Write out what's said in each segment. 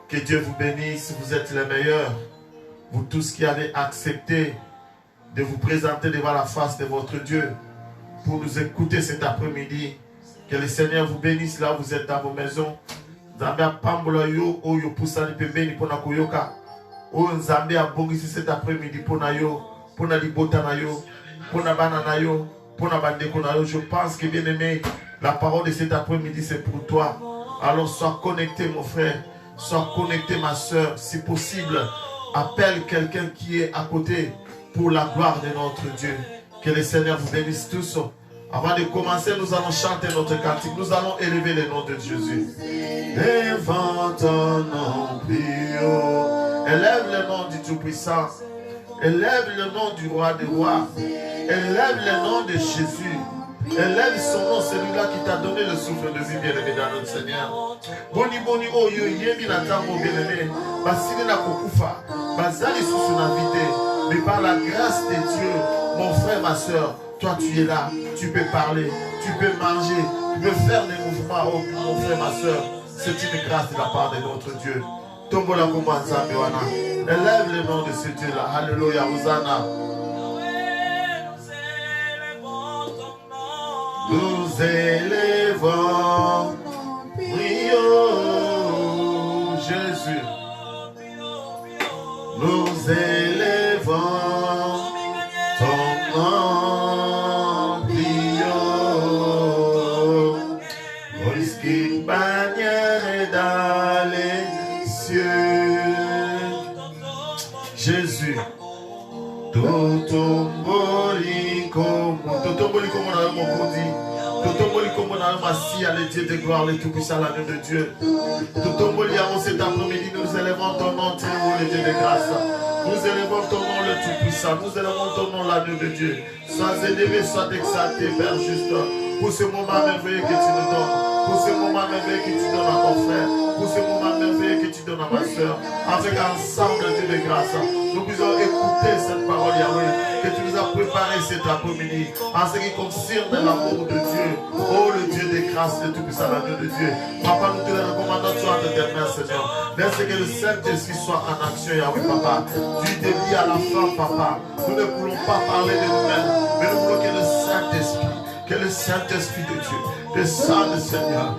Que Dieu vous bénisse, vous êtes les meilleurs. Vous tous qui avez accepté de vous présenter devant la face de votre Dieu pour nous écouter cet après-midi. Que le Seigneur vous bénisse là où vous êtes dans vos maisons. Zambia pambola yo oyo pusani pembeni pona koyoka. Oyo Zambia bongisi cet après-midi pona yo, pona libota na yo, pona bana na yo, pona bandeko na yo. Je pense que bien aimé, la parole de cet après-midi c'est pour toi. Alors sois connecté mon frère, sois connecté ma soeur, si possible. Appelle quelqu'un qui est à côté pour la gloire de notre Dieu. Que le Seigneur vous bénisse tous. Avant de commencer, nous allons chanter notre cantique. Nous allons élever le nom de Jésus. Devant ton nom plus haut. Élève le nom du Tout-Puissant. Élève le nom du Roi des Rois. Élève le nom de Jésus. Élève son nom, celui-là qui t'a donné le souffle de vie, bien-aimé dans notre Seigneur. Boni boni oh yo yemi na tango bien-aimé. Basile na kokufa. Bazali sous son invité. Mais par la grâce de Dieu, mon frère, ma soeur, toi tu es là, tu peux parler, tu peux manger, tu peux faire des mouvements, oh, mon frère, ma soeur. C'est une grâce de la part de notre Dieu. Tombola Komanza Mewana. Élève le nom de ce Dieu-là. Alléluia, Hosanna. Nous élevons, prions Jésus. Nous élevons ton nom, prions. Puisqu'une bannière est dans les cieux. Jésus. Totomboli comme on a dit. Totomboli comme on a massi à le Dieu de gloire, le tout-puissant, l'agneau de Dieu. Totomboli avant cet après-midi, nous élevons ton nom, le Dieu de grâce. Nous élevons ton nom, le tout-puissant. Nous élevons ton nom, l'agneau de Dieu. Sois élevé, sois exalté, Père juste, pour ce moment merveilleux que tu nous donnes. Pour ce moment merveilleux que tu donnes à mon frère. Pour ce moment merveilleux que tu donnes à ma soeur. Avec ensemble, Dieu de grâce, nous puissions écouter cette parole, Yahweh, que tu nous as préparé cet après-midi. En ce qui concerne l'amour de Dieu. Oh, le Dieu de grâce, le tout-puissant, l'agneau de Dieu. Papa, nous te le recommandons, toi, de tes mains, Seigneur. Laisse que le Saint-Esprit soit en action, Yahweh, Papa. Du début à la fin, Papa. Nous ne voulons pas parler de nous-mêmes, mais nous voulons que le Saint-Esprit de Dieu descende, Seigneur,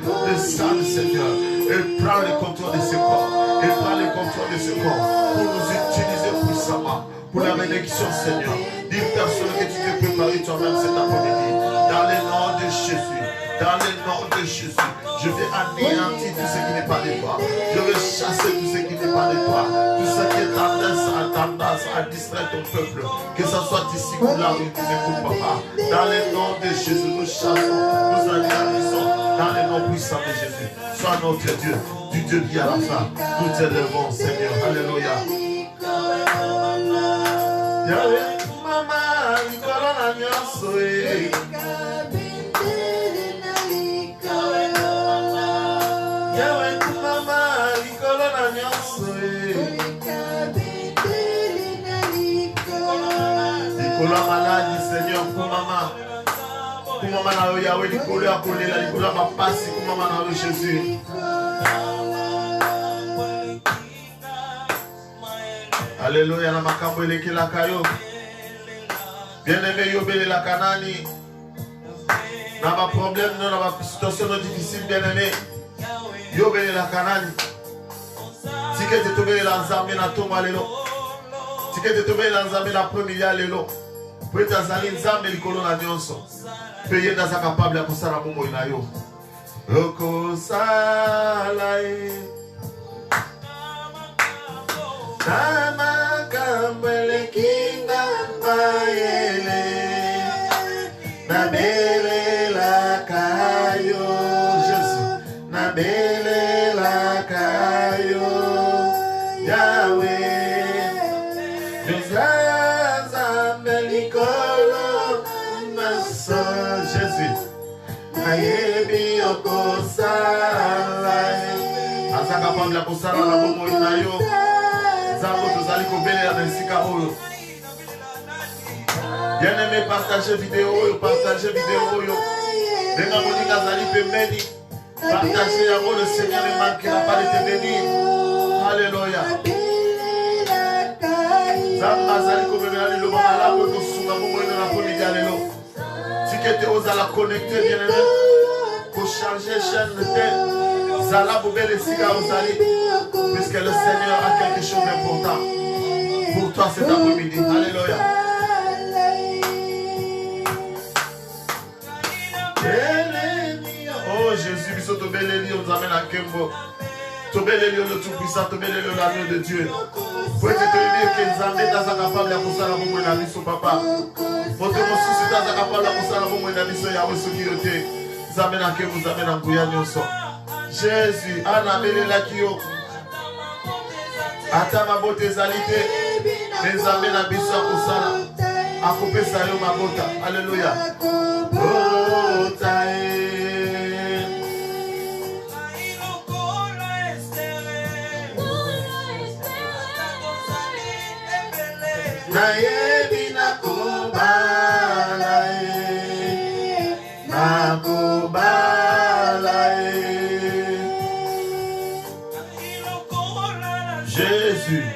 et prend le contrôle de ce corps, et prend le contrôle de ce corps pour nous utiliser puissamment pour la bénédiction, Seigneur, d'une personne que tu t'es préparée toi-même cet après-midi. Dans le nom de Jésus, dans le nom de Jésus, je vais anéantir tout ce qui n'est pas de toi. Je vais chasser tout ce qui n'est pas de toi. Tout ce qui est tendance à distraire ton peuple. Que ce soit ici ou là où tu écoutes, Papa. Dans le nom de Jésus, nous chassons, nous anéantissons. Dans le nom puissant de Jésus. Sois notre Dieu, du début à la fin. Nous t'élevons, Seigneur. Alléluia. Yahweh, Mama, Nicolas, Nagnosoe. Yahweh, Mama, Nicolas, Nagnosoe. Nicolas, malade, Seigneur, pour Maman. Pour Maman, Yahweh, Nicolas, Nicolas, ma passe, pour Maman, Jésus. Alléluia, na makambo elekela kayo. Bien-aimé, yobele la kanani. Na ma problème, na ma situation difficile, bien-aimé. Yobele la kanani. Tike te tobele la nzambe na tonga lelo. Tike te tobele la nzambe na premier lelo. Po etazali nzambe likolo na nyonso. Pe ye naza capable ya kosala bomoi na yo. Okosala ye. Namakambele kinga mayele Nabele la kayo Jésus Nabele la kayo Yahweh Josaza melikolo Naso Jésus Nayebi okosala Asa capable ya kosala na bomoi na yo Bien-aimé, partagez vidéo, partagez vidéo. Partagez, le Seigneur ne manquera pas de te bénir. Zamba zali komemela liloba malamu ekosunga bomoi na l'après-midi ya lelo. Tikete ozala connecté bien aimé. Ko changer chaîne de terre. Zala bobele esika ozali. Puisque le Seigneur a quelque chose d'important pour toi cet après-midi. Alléluia. Oh Jésus, biso tobeleli on nous amène à Kembo. Tobeleli le tout-puissant, tobeleli l'agneau de Dieu. Pour être dire que Nzambe est capable de faire la bombe na biso papa. Votre mosusu est capable de faire la bombe na biso ya wesokiyote. Nzambe na Kembo, Nzambe na nguya nyonso. Jésus, anabelela kiyo. Ata mabota ezali te. Mais Nzambe na biso akosala. Akopesa yo mabota. Alléluia. Nayebi nakobala Jésus.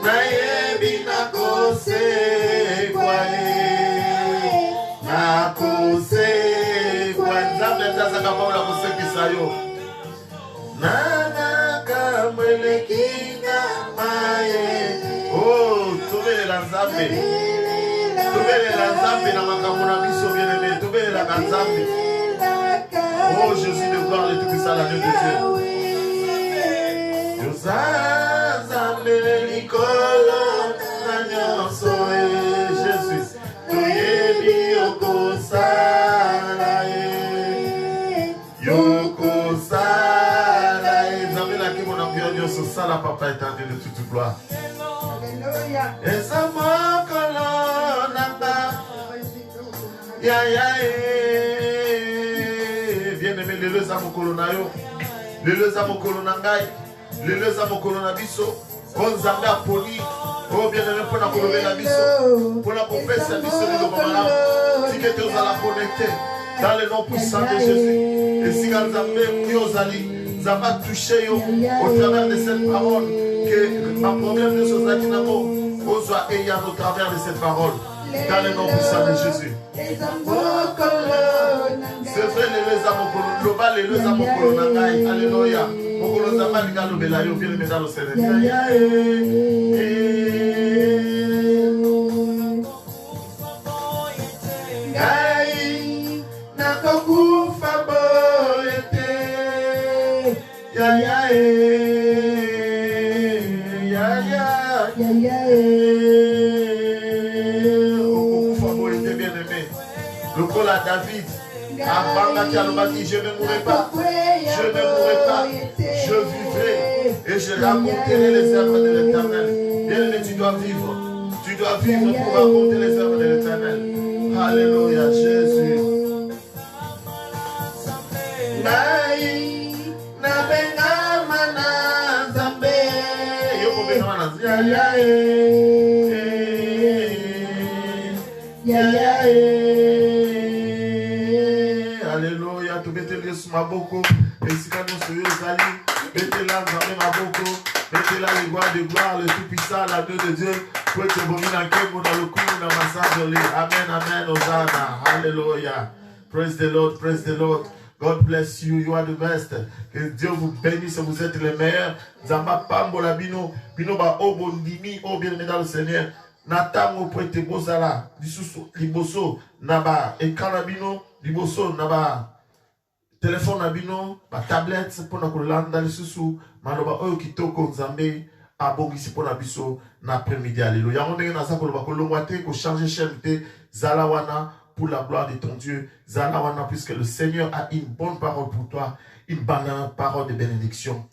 Nayebi nakosekwa Nzambe ndazaka paula kosekisa yo. Oh, tobelela Nzambe. Tobelela Nzambe na makambo na biso bien-aimé. Tobelela Nzambe. Oh, Jésus de gloire et tout-puissant, l'agneau de Dieu. Nzambe likolo na nyonso Jésus. Toyebi okosala yokosala Nzambe na kimo na kuya nyonso sala papa éternel de toute gloire. Eza mokolo nanga ya bien-aimé lelo eza mokolo na yo. Lelo eza mokolo na ngai. Lelo eza mokolo na biso. O Nzambe aponi. Oh bien-aimé mpona kolobela biso. Mpona kopesa biso liloba malamu. Tikete ozala connecté dans le nom puissant de Jésus. Et si Nzambe yo ozali, Nzambe a touché yo au travers de cette parole. Que ma problème de Sozaki Namo soit ayant au travers de cette parole. Dans le nom puissant de Jésus. C'est vrai, les amokolo, global, les amokolo nangai, alléluia. Mokolo Nzambe ligalo belayo, bien le dans le Seigneur. Gai, nakokufa boyete, ya ya le col à David, je ne mourrai pas, je ne mourrai pas, je vivrai et je raconterai les œuvres de l'Éternel. Bien-aimé, tu dois vivre pour raconter les œuvres de l'Éternel. Alléluia, Jésus. Alléluia, tu mettez-le sur ma boko, et si quand nous sommes allés, mettez-la dans ma boko, mettez-la les gloires de gloire, le tout-puissant, l'agneau de Dieu, pour être bon dans le cou, dans ma sangle. Amen, amen, Hosanna, Alléluia. Praise the Lord, praise the Lord. God bless you, you are the best. Que Dieu vous bénisse, vous êtes les meilleurs. Zamba pambola bino, bino ba obondimi, oh bien-aimé dans le Seigneur. Natango poete bozala, disusu liboso naba ekana bino, liboso naba téléphone nabino, ba tablette pour na kolanda lisusu, maloba oyo kitoko Nzambe abongisi pour na biso na après-midi alléluia. Yango ndenge na sakolo ba kolongwa te ko changer chaîne te zala wana pour la gloire de ton Dieu. Zala wana puisque le Seigneur a une bonne parole pour toi, une bonne parole de bénédiction.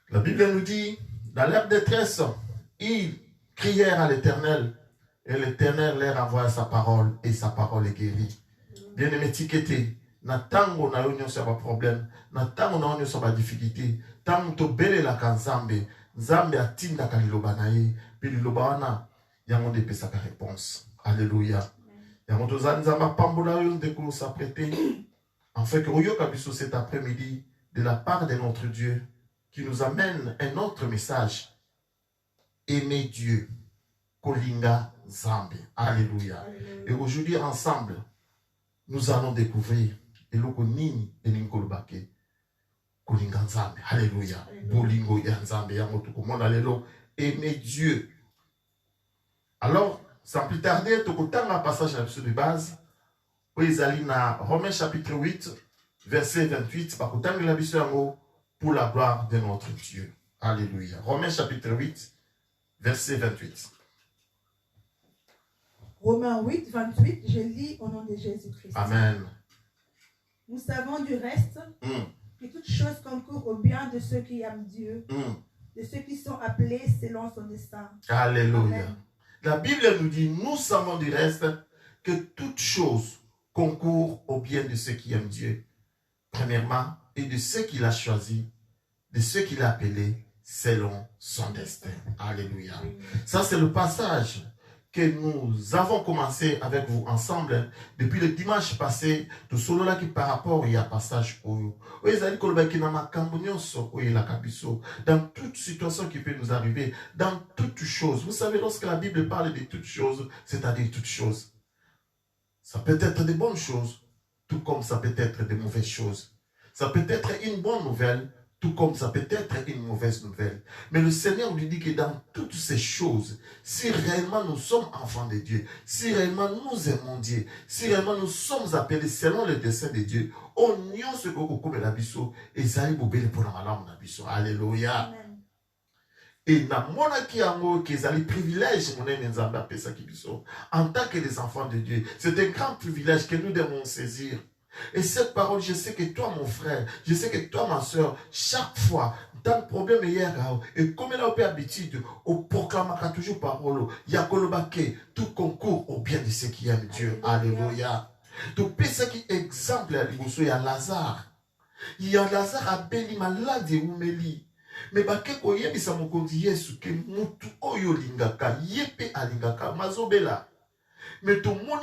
La Bible nous dit dans l'heure de détresse, il crièrent à l'Éternel, et l'Éternel leur envoya sa parole, et sa parole est guérie. Bien-aimé, tikete, na tango na yo sur ba problème, na tango na yo sur ba difficulté, tango to bele la kanzambe, Nzambe atinda ka liloba na ye, puis liloba wana, yango de pesa ka réponse. Alléluia. Yango to zanzamba pambola yo ndeko s'apprêter, en fait que oyo kabiso cet après-midi, de la part de notre Dieu, qui nous amène un autre message. Aimer Dieu. Kolinga Zambe. Alléluia. Et aujourd'hui, ensemble, nous allons découvrir Eloko Nini et Ninkolbake. Kolinga Zambe. Alléluia. Bolingo Yanzambe. Yamotukumon. Alléluia. Aimer Dieu. Alors, sans plus tarder, tout autant un passage de base. Où ils allaient dans Romains chapitre 8, verset 28. Par autant de la vision pour la gloire de notre Dieu. Alléluia. Romains chapitre 8, verset 28. Romains 8, 28, je lis au nom de Jésus-Christ. Amen. Nous savons du reste que toutes choses concourent au bien de ceux qui aiment Dieu, de ceux qui sont appelés selon son destin. Alléluia. Amen. La Bible nous dit, nous savons du reste que toutes choses concourent au bien de ceux qui aiment Dieu. Premièrement, et de ceux qu'il a choisis, de ceux qu'il a appelés selon son destin. Alléluia. Ça, c'est le passage que nous avons commencé avec vous ensemble depuis le dimanche passé. Tout cela là qui par rapport il y a passage dans toute situation qui peut nous arriver, dans toutes choses. Vous savez, lorsque la Bible parle de toutes choses, c'est-à-dire toutes choses, ça peut être de bonnes choses, tout comme ça peut être de mauvaises choses. Ça peut être une bonne nouvelle, tout comme ça peut être une mauvaise nouvelle. Mais le Seigneur lui dit que dans toutes ces choses, si réellement nous sommes enfants de Dieu, si réellement nous aimons Dieu, si réellement nous sommes appelés selon le dessein de Dieu, on n'y a ce que la biso et ça y est pour la malade na biso. Alléluia. Et na mona ki yango qu'ils allaient privilège mon nzamba pesa ki biso en tant que les enfants de Dieu. C'est un grand privilège que nous devons saisir. Et cette parole, je sais que toi, mon frère, je sais que toi, ma soeur, chaque fois, dans le problème hier, et comme il a eu habitude, on proclame toujours parole, il y a tout concourt au bien de ceux qui aiment Dieu. Alléluia. Donc, ce qui exemple, il y a Lazare. Il y a Lazare à Béli, malade et Oumeli. Mais baké koyebi sa mokonzi Yesu ke mutu oyo lingaka yepe alingaka mazobela. Mais tout le monde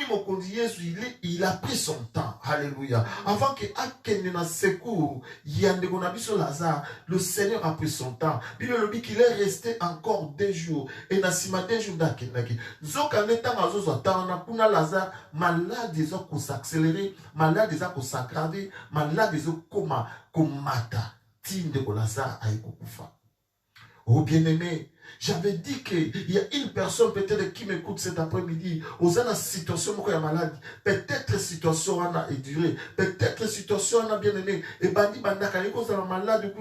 il a pris son temps. Alléluia. Avant que Akene na secours, Lazare, le Seigneur a pris son temps. Bible le dit qu'il est resté encore 2 jours. Et na sima 2 jours d'Akenaki. Zokaneta mazozo atana kuna Lazare, malade des autres qu'on s'accélérer, malade des autres qu'on s'aggraver, malade des autres comme mata. Tine de Lazare a ekufa. Oh bien-aimé, j'avais dit qu'il y a une personne peut-être qui m'écoute cet après-midi, aux une situation où il y a maladie, peut-être situation on a duré, peut-être situation on a bien-aimé, et bandi bandaka, il y a malade,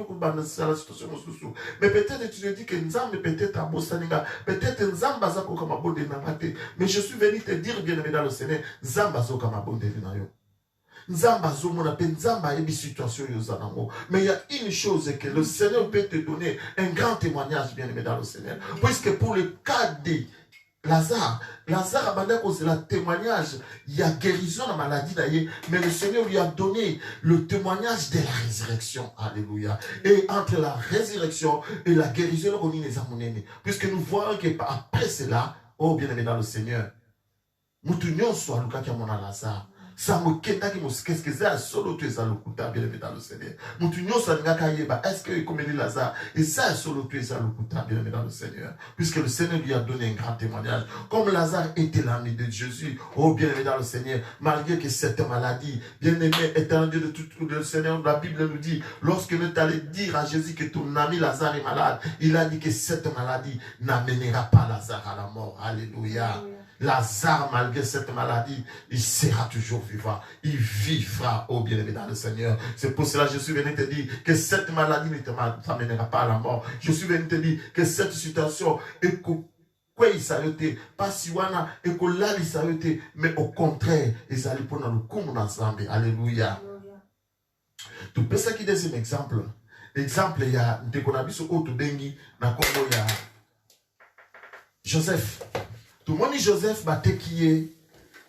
mais peut-être tu te dis que Nzambe peut-être à Bosaninga, peut-être Nzamba zako kama bonde namate, mais je suis venu te dire bien-aimé dans le Seigneur, Nzamba zako kama bonde nayo. Mais il y a une chose que le Seigneur peut te donner, un grand témoignage bien aimé dans le Seigneur. Puisque pour le cas de Lazare a causé le témoignage, il y a guérison de la maladie d'ailleurs, mais le Seigneur lui a donné le témoignage de la résurrection. Alléluia. Et entre la résurrection et la guérison, on y les a menés. Puisque nous voyons qu'après cela, oh bien aimé dans le Seigneur, nous tenions soit le cas qui a mon Lazare. Qu'est-ce que c'est solo tu es à l'okuta bien aimé dans le Seigneur. Est-ce que comme il Lazare et ça solo tu es à l'okuta bien aimé dans le Seigneur, puisque le Seigneur lui a donné un grand témoignage. Comme Lazare était l'ami de Jésus, oh bien aimé dans le Seigneur, malgré que cette maladie, bien aimé étant Dieu de tout le Seigneur, la Bible nous dit, lorsque nous allons dire à Jésus que ton ami Lazare est malade, il a dit que cette maladie n'amènera pas Lazare à la mort. Alléluia. Lazare, malgré cette maladie, il sera toujours vivant. Il vivra, oh bien-aimé dans le Seigneur. C'est pour cela que je suis venu te dire que cette maladie ne t'amènera pas à la mort. Je suis venu te dire que cette situation est il s'arrête, pas si wana, et que là il s'arrête, mais au contraire, ils allaient prendre le coup ensemble. Alléluia. Tu peux ça qui est un exemple. Exemple, il y a des connaissances autour d'Engi, dans Congo, il y a Joseph. Tout le monde dit Joseph, qui est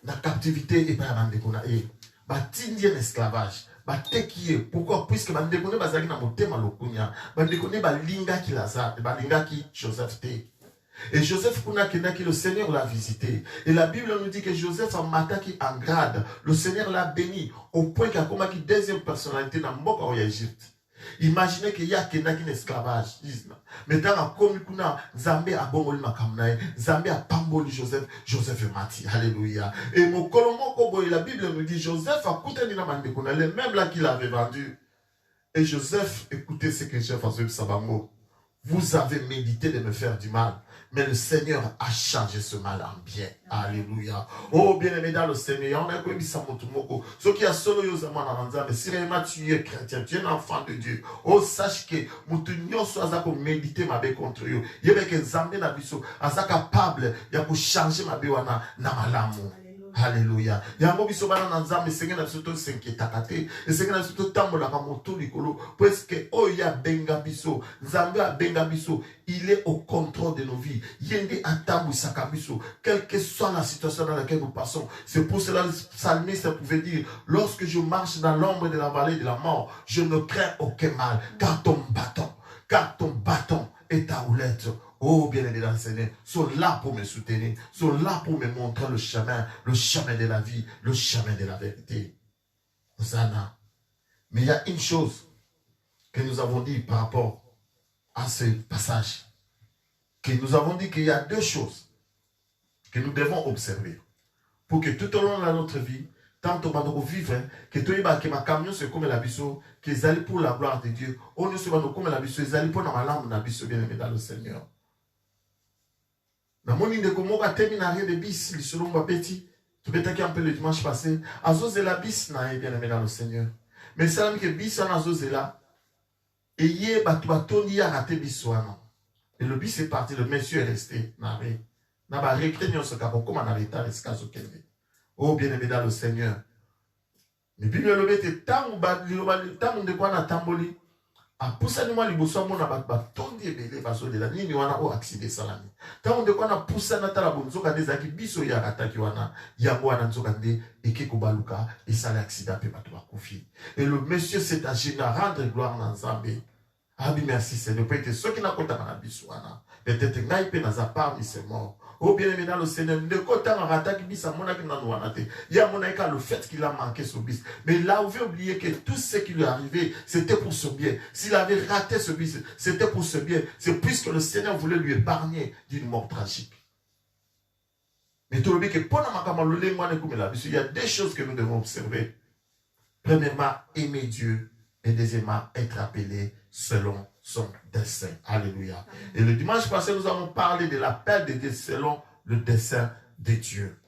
dans la captivité et pas dans le esclavage. Qui est. Pourquoi? Puisque dans le bazali na motema lokunya, linga ki Lazare, linga ki Joseph te. Et Joseph qui le Seigneur l'a visité. Et la Bible nous dit que Joseph a mataki en grade. Le Seigneur l'a béni au point qu'il a comme une deuxième personnalité dans le Égypte. Imaginez qu'il y a quelqu'un qui est esclavage. Mais dans la commune, Zambé a bon makamnae, Zambé a pamboli Joseph, Joseph est mati. Alléluia. Et mon colombo kobo, la Bible nous dit Joseph a coûté ni le même là qu'il avait vendu. Et Joseph, écoutez ce que chef François Sabango. Vous avez médité de me faire du mal, mais le Seigneur a changé ce mal en bien. Alléluia. Oh, bien-aimé dans le Seigneur, on a connu ça, ce qui a solo yosama na mais si réellement tu es chrétien, tu es un enfant de Dieu. Oh, sache que mutunyo soit pour méditer ma bé contre eux. Il y a que Zambé na biso, asa capable, il y a pour changer ma bé wana na malamu. Alléluia. Yango biso bana na nzambe senge na biso to senketakate e senge na biso to tambola ka moto likolo parce que oya benga biso nzambe a benga biso, il est au contrôle de nos vies. Yende atambu sakabiso, quelle que soit la situation dans laquelle nous passons. C'est pour cela le psalmiste pouvait dire, lorsque je marche dans l'ombre de la vallée de la mort, je ne crains aucun mal, car ton bâton et ta houlette, oh bien-aimé dans le Seigneur, sont là pour me soutenir, sont là pour me montrer le chemin de la vie, le chemin de la vérité. Hosanna. Mais il y a une chose que nous avons dit par rapport à ce passage, que nous avons dit qu'il y a deux choses que nous devons observer pour que tout au long de notre vie, tant que nous vivons, que tout le ma camion se comme la biso, qu'ils allaient pour la gloire de Dieu, on ne se va comme la biso, ils allaient pour la langue de la biso, bien aimé dans le Seigneur. Dans mon idée, comment on a terminé l'arrêt de bis, le selon ma petit, tu peux t'inquiéter un peu le dimanche passé, Azos de la bis n'a bien aimé dans le Seigneur. Mais c'est là que bis en Azos est là, et hier, Tony a raté bisouana. Et le bis est parti, le monsieur est resté, n'arrêt. N'a pas récréé ce cas, comme on a l'état de ce cas au Kenya. Oh, bien-aimé dans le Seigneur. Mais puis le bête tant on de quoi na tamboli. A poussa ni moi li bosso mon abat tondi belé baso de la nini wana o accident salami. Tant on de quoi na poussa na tala bonzo ka des aki biso ya ataki wana ya wana nzoka nde ekeko baluka et ça l'accident pe bato ba kofi. Et le monsieur s'est agité à rendre gloire na Nzambe. Ah oui merci Seigneur, peut-être ceux qui n'a pas na biso wana. Peut-être ngai pe na za parmi c'est mort. Oh bien-aimé dans le Seigneur, ne comptons en rattaque bis à mon avis dans nous anate. Il y a mon avis le fait qu'il a manqué ce bis. Mais il a oublié que tout ce qui lui est arrivé, c'était pour ce bien. S'il avait raté ce bis, c'était pour ce bien. C'est puisque le Seigneur voulait lui épargner d'une mort tragique. Mais tout le bien que pendant ma camarade, il y a des choses que nous devons observer. Premièrement, aimer Dieu. Et deuxièmement, être appelé selon son dessein. Alléluia. Et le dimanche passé, nous avons parlé de l'appel de Dieu selon le dessein de Dieu.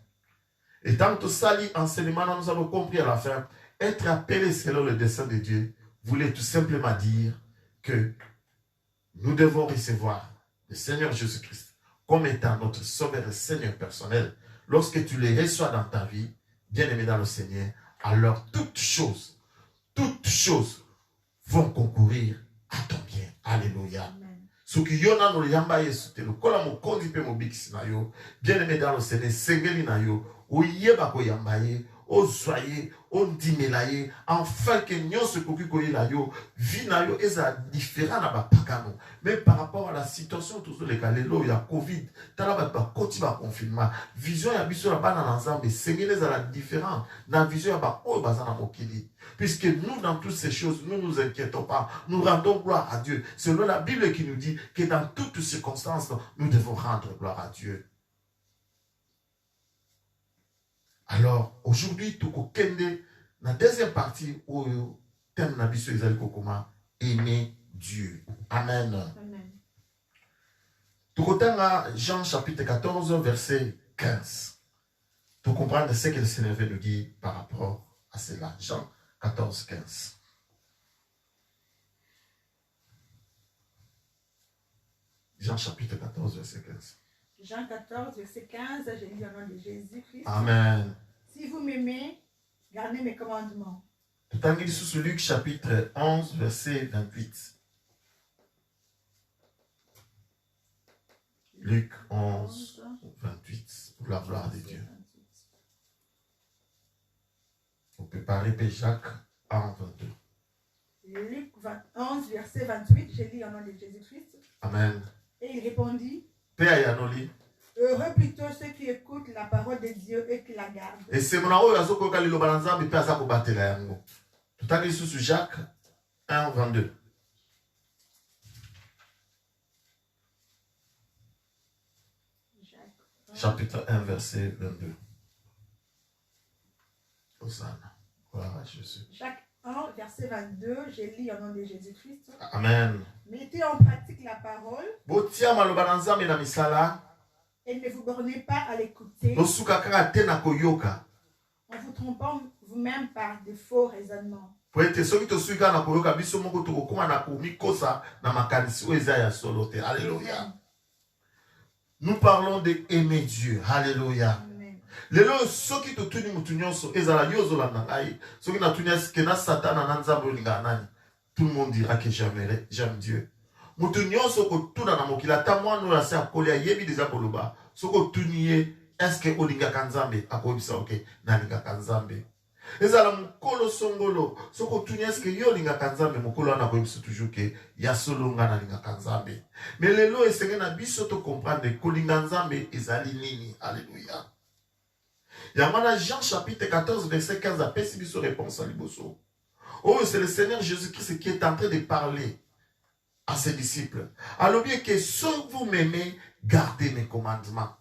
Et tant que ça, enseignement, nous avons compris à la fin, être appelé selon le dessein de Dieu voulait tout simplement dire que nous devons recevoir le Seigneur Jésus-Christ comme étant notre sauveur et Seigneur personnel. Lorsque tu les reçois dans ta vie, bien aimé dans le Seigneur, alors toutes choses vont concourir à ton bien. Alléluia. Ce qui yona no yamba yesu te lokola mokonzi pe mobikisi na yo, bien aimé dans le Seigneur, sengeli na yo, oyeba ko yamba ye, ozoye, ondimela ye, enfin que nyonso koki koyela yo, vie na yo eza différent na ba pakano. Mais par rapport à la situation tout le kalelo ya Covid, tala ba koti ba confinement, vision ya biso la bana na Nzambe, sengeli za la différent, na vision ya ba oyo bazana mokili. Puisque nous, dans toutes ces choses, nous ne nous inquiétons pas. Nous rendons gloire à Dieu. Selon la Bible qui nous dit que dans toutes circonstances, nous devons rendre gloire à Dieu. Alors, aujourd'hui, tout kende, la deuxième partie, où thème nabiso ezali kokoma, aimer Dieu. Amen. Tout kotanga Jean chapitre 14, verset 15. Pour comprendre ce que le Seigneur veut nous dire par rapport à cela. Jean 14, 15. Jean chapitre 14, verset 15. Jean 14, verset 15, j'ai lu au nom de Jésus-Christ. Amen. Si vous m'aimez, gardez mes commandements. Tout en sous Luc chapitre 11, verset 28. Luc 11, 28, pour la gloire de Dieu. On peut parler de Jacques 1, 22. Luc 11, verset 28, j'ai lu au nom de Jésus-Christ. Amen. Et il répondit, heureux plutôt ceux qui écoutent la parole de Dieu et qui la gardent. Et c'est mon amour, il y a Tout à sous Jacques 1, 22. chapitre 1, verset 22. Hosanna. Gloire à Jésus. Jacques 1, verset 22, j'ai lu au nom de Jésus-Christ. Amen. Mettez en pratique la parole et ne vous bornez pas à l'écouter en vous trompant vous-même par de faux raisonnements. Alléluia. Nous parlons d'aimer Dieu. Alléluia. Lelo soki to tuni mutu nyonso ezala yozo la nangai soki na tuni askena satana na nzambe olinga nani, tout le monde dira que j'aime Dieu. Mutu nyonso ko tuna na mokila ta mwana oyo ase akoli ayebi deja koloba soko tuni ye eske olinga kanzambe akobisa oke nalinga kanzambe. Ezala mukolo songolo soko tuni eske yo linga kanzambe mukolo ana koyebisa toujours que ya solonga na linga kanzambe. Mais lelo esenge na biso to comprendre ko linga nzambe ezali nini. Alléluia. Yamana Jean chapitre 14 verset 15 a pessibiso réponse à liboso. Oh, c'est le Seigneur Jésus-Christ qui est en train de parler à ses disciples. Alors bien que ceux vous m'aimez, gardez mes commandements.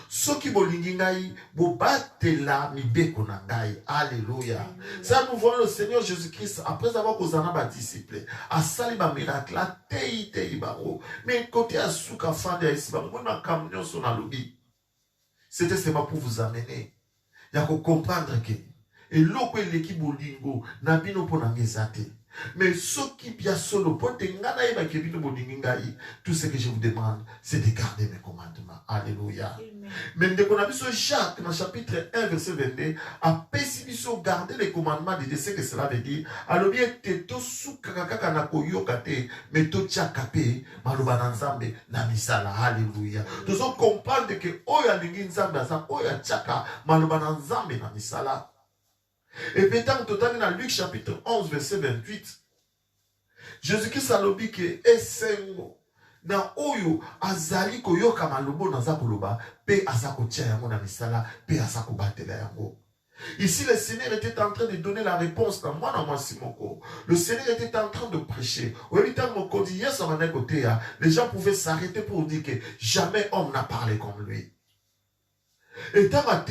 Ceux qui bolingi ngai, bobatela mibeko na ngai. Alléluia. Ça nous voit le Seigneur Jésus-Christ après avoir causé à disciples. A sali ba miracle, a tei baro. Mais côté à souka fande à ici, on a camion sur la lobby. C'était seulement pour vous amener. Il y a que comprendre que et l'eau l'équipe bolingo na bino pona ngezate. Mais ce qui bien solo pote ngana eba ke bino bolingai, tout ce que je vous demande c'est de garder mes commandements. Alléluia. Mais de qu'on a vu ce Jacques dans chapitre 1 verset 22 a pessibiso garder les commandements de Dieu, ce que cela veut dire. Alors bien teto sukaka na koyokate mais to tchakape maloba na nzambe na misala. Alléluia. Nous on comprendre que oya lingi nzambe za oya tchaka maloba na nzambe na misala. Et peut-être total dans Luc chapitre 11 verset 28. Jésus-Christ a lobi que esengo na oyo azali koyoka malobo na zakoloba pe azako tia yango na misala pe azako batela yango. Ici le Seigneur était en train de donner la réponse dans moi Simoko. Le Seigneur était en train de prêcher. Les gens pouvaient s'arrêter pour dire que jamais homme n'a parlé comme lui. Et tant à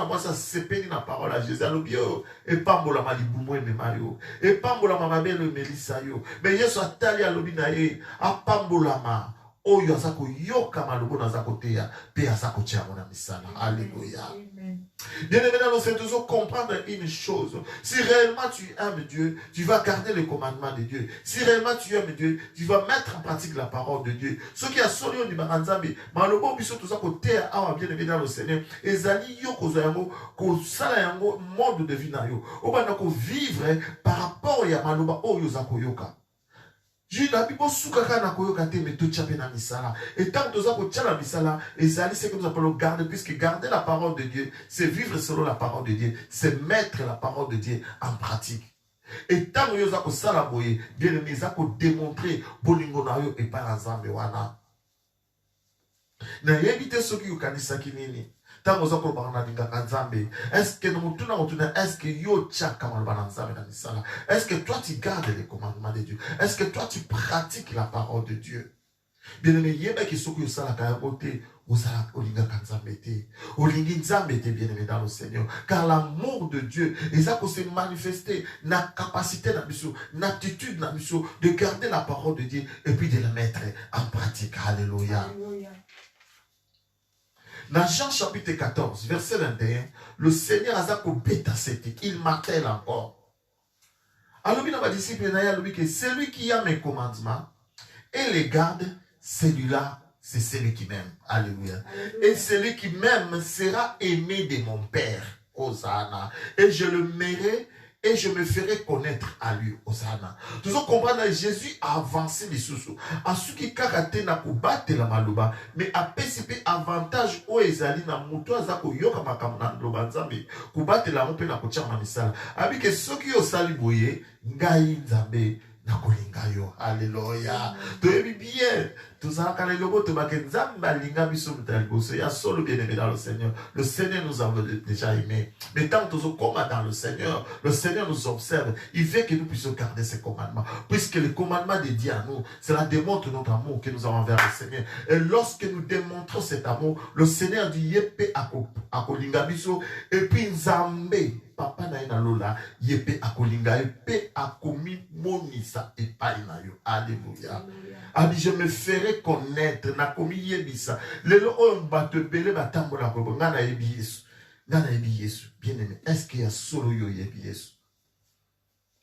moi ça sepeli na parole à Jésus alobio et pambola malibumo et mayo et pambola mamabelo melisa yo mais yeso atali alobi na ye a pambola ma oyo azako yoka malobo na zako teya pe azako tia mona misala. Alléluia. Bien évidemment, nous devons toujours comprendre une chose. Si réellement tu aimes Dieu, tu vas garder les commandements de Dieu. Si réellement tu aimes Dieu, tu vas mettre en pratique la parole de Dieu. Ce qui a sonné au Nibaranzambi, malobo biso tout ça côté a bien évidemment le Seigneur. Ezali yo kozayango ko sala yango mode de vie na yo. Obana ko vivre par rapport ya maloba oyo zako yoka. Et tant que nous appelons garder, puisque garder la parole de Dieu, c'est vivre selon la parole de Dieu, c'est mettre la parole de Dieu en pratique. Et tant que nous avons salaboye, bien aimé, nous avons démontré bolingo na yo et par ensemble wana. Na yebite soki ukanisa kinini. Est-ce que nous est-ce que yo est-ce que toi tu gardes les commandements de Dieu? Est-ce que toi tu pratiques la parole de Dieu? Bien aimé, yeba ki soki usala kaya bote, usala olinga kanzambe te. Olingi nzambe te, bien aimé dans le Seigneur. Car l'amour de Dieu, il a se manifester na capacité na biso, na attitude na biso de garder la parole de Dieu et puis de la mettre en pratique. Alléluia. Alléluia. Dans Jean chapitre 14, verset 21, le Seigneur a dit il m'appelle encore. Alors, il a dit que celui qui a mes commandements et les garde, celui-là, c'est celui qui m'aime. Alléluia. Et celui qui m'aime sera aimé de mon Père. Hosanna. Et je le mènerai et je me ferai connaître à lui. Hosanna. Tout ça comprendre, Jésus a avancé les sous-sous. À ce qui kakate na kubate la maluba, mais a PCP avantage au ezali na muto azako yoka makamna lobanzambe, kubate la rompe na kocha mamisala. Abi que ceux qui osali boye, ngai nzambe, na kolinga yo. Alléluia. Tu es bien. Tout ça, quand les lobos te baquent, Zamba linga biso mutaliboso. Il y a solo bien-aimé dans le Seigneur. Le Seigneur nous a déjà aimés. Mais tant que nous sommes dans le Seigneur nous observe. Il veut que nous puissions garder ses commandements. Puisque les commandements dédiés à nous, cela démontre notre amour que nous avons envers le Seigneur. Et lorsque nous démontrons cet amour, le Seigneur dit Yepe akolinga biso. Et puis Nzambe, papa na ina lola, Yepe akolinga, Yepe akomi monisa epai na yo. Alléluia. A dit, je me ferai connaître, na komi yebisa. Lelo on va te bele batambo la kobo. Ngana yebi Yesu. Ngana yebi Yesu. Bien aimé, est-ce qu'il y a solo yo yebi Yesu?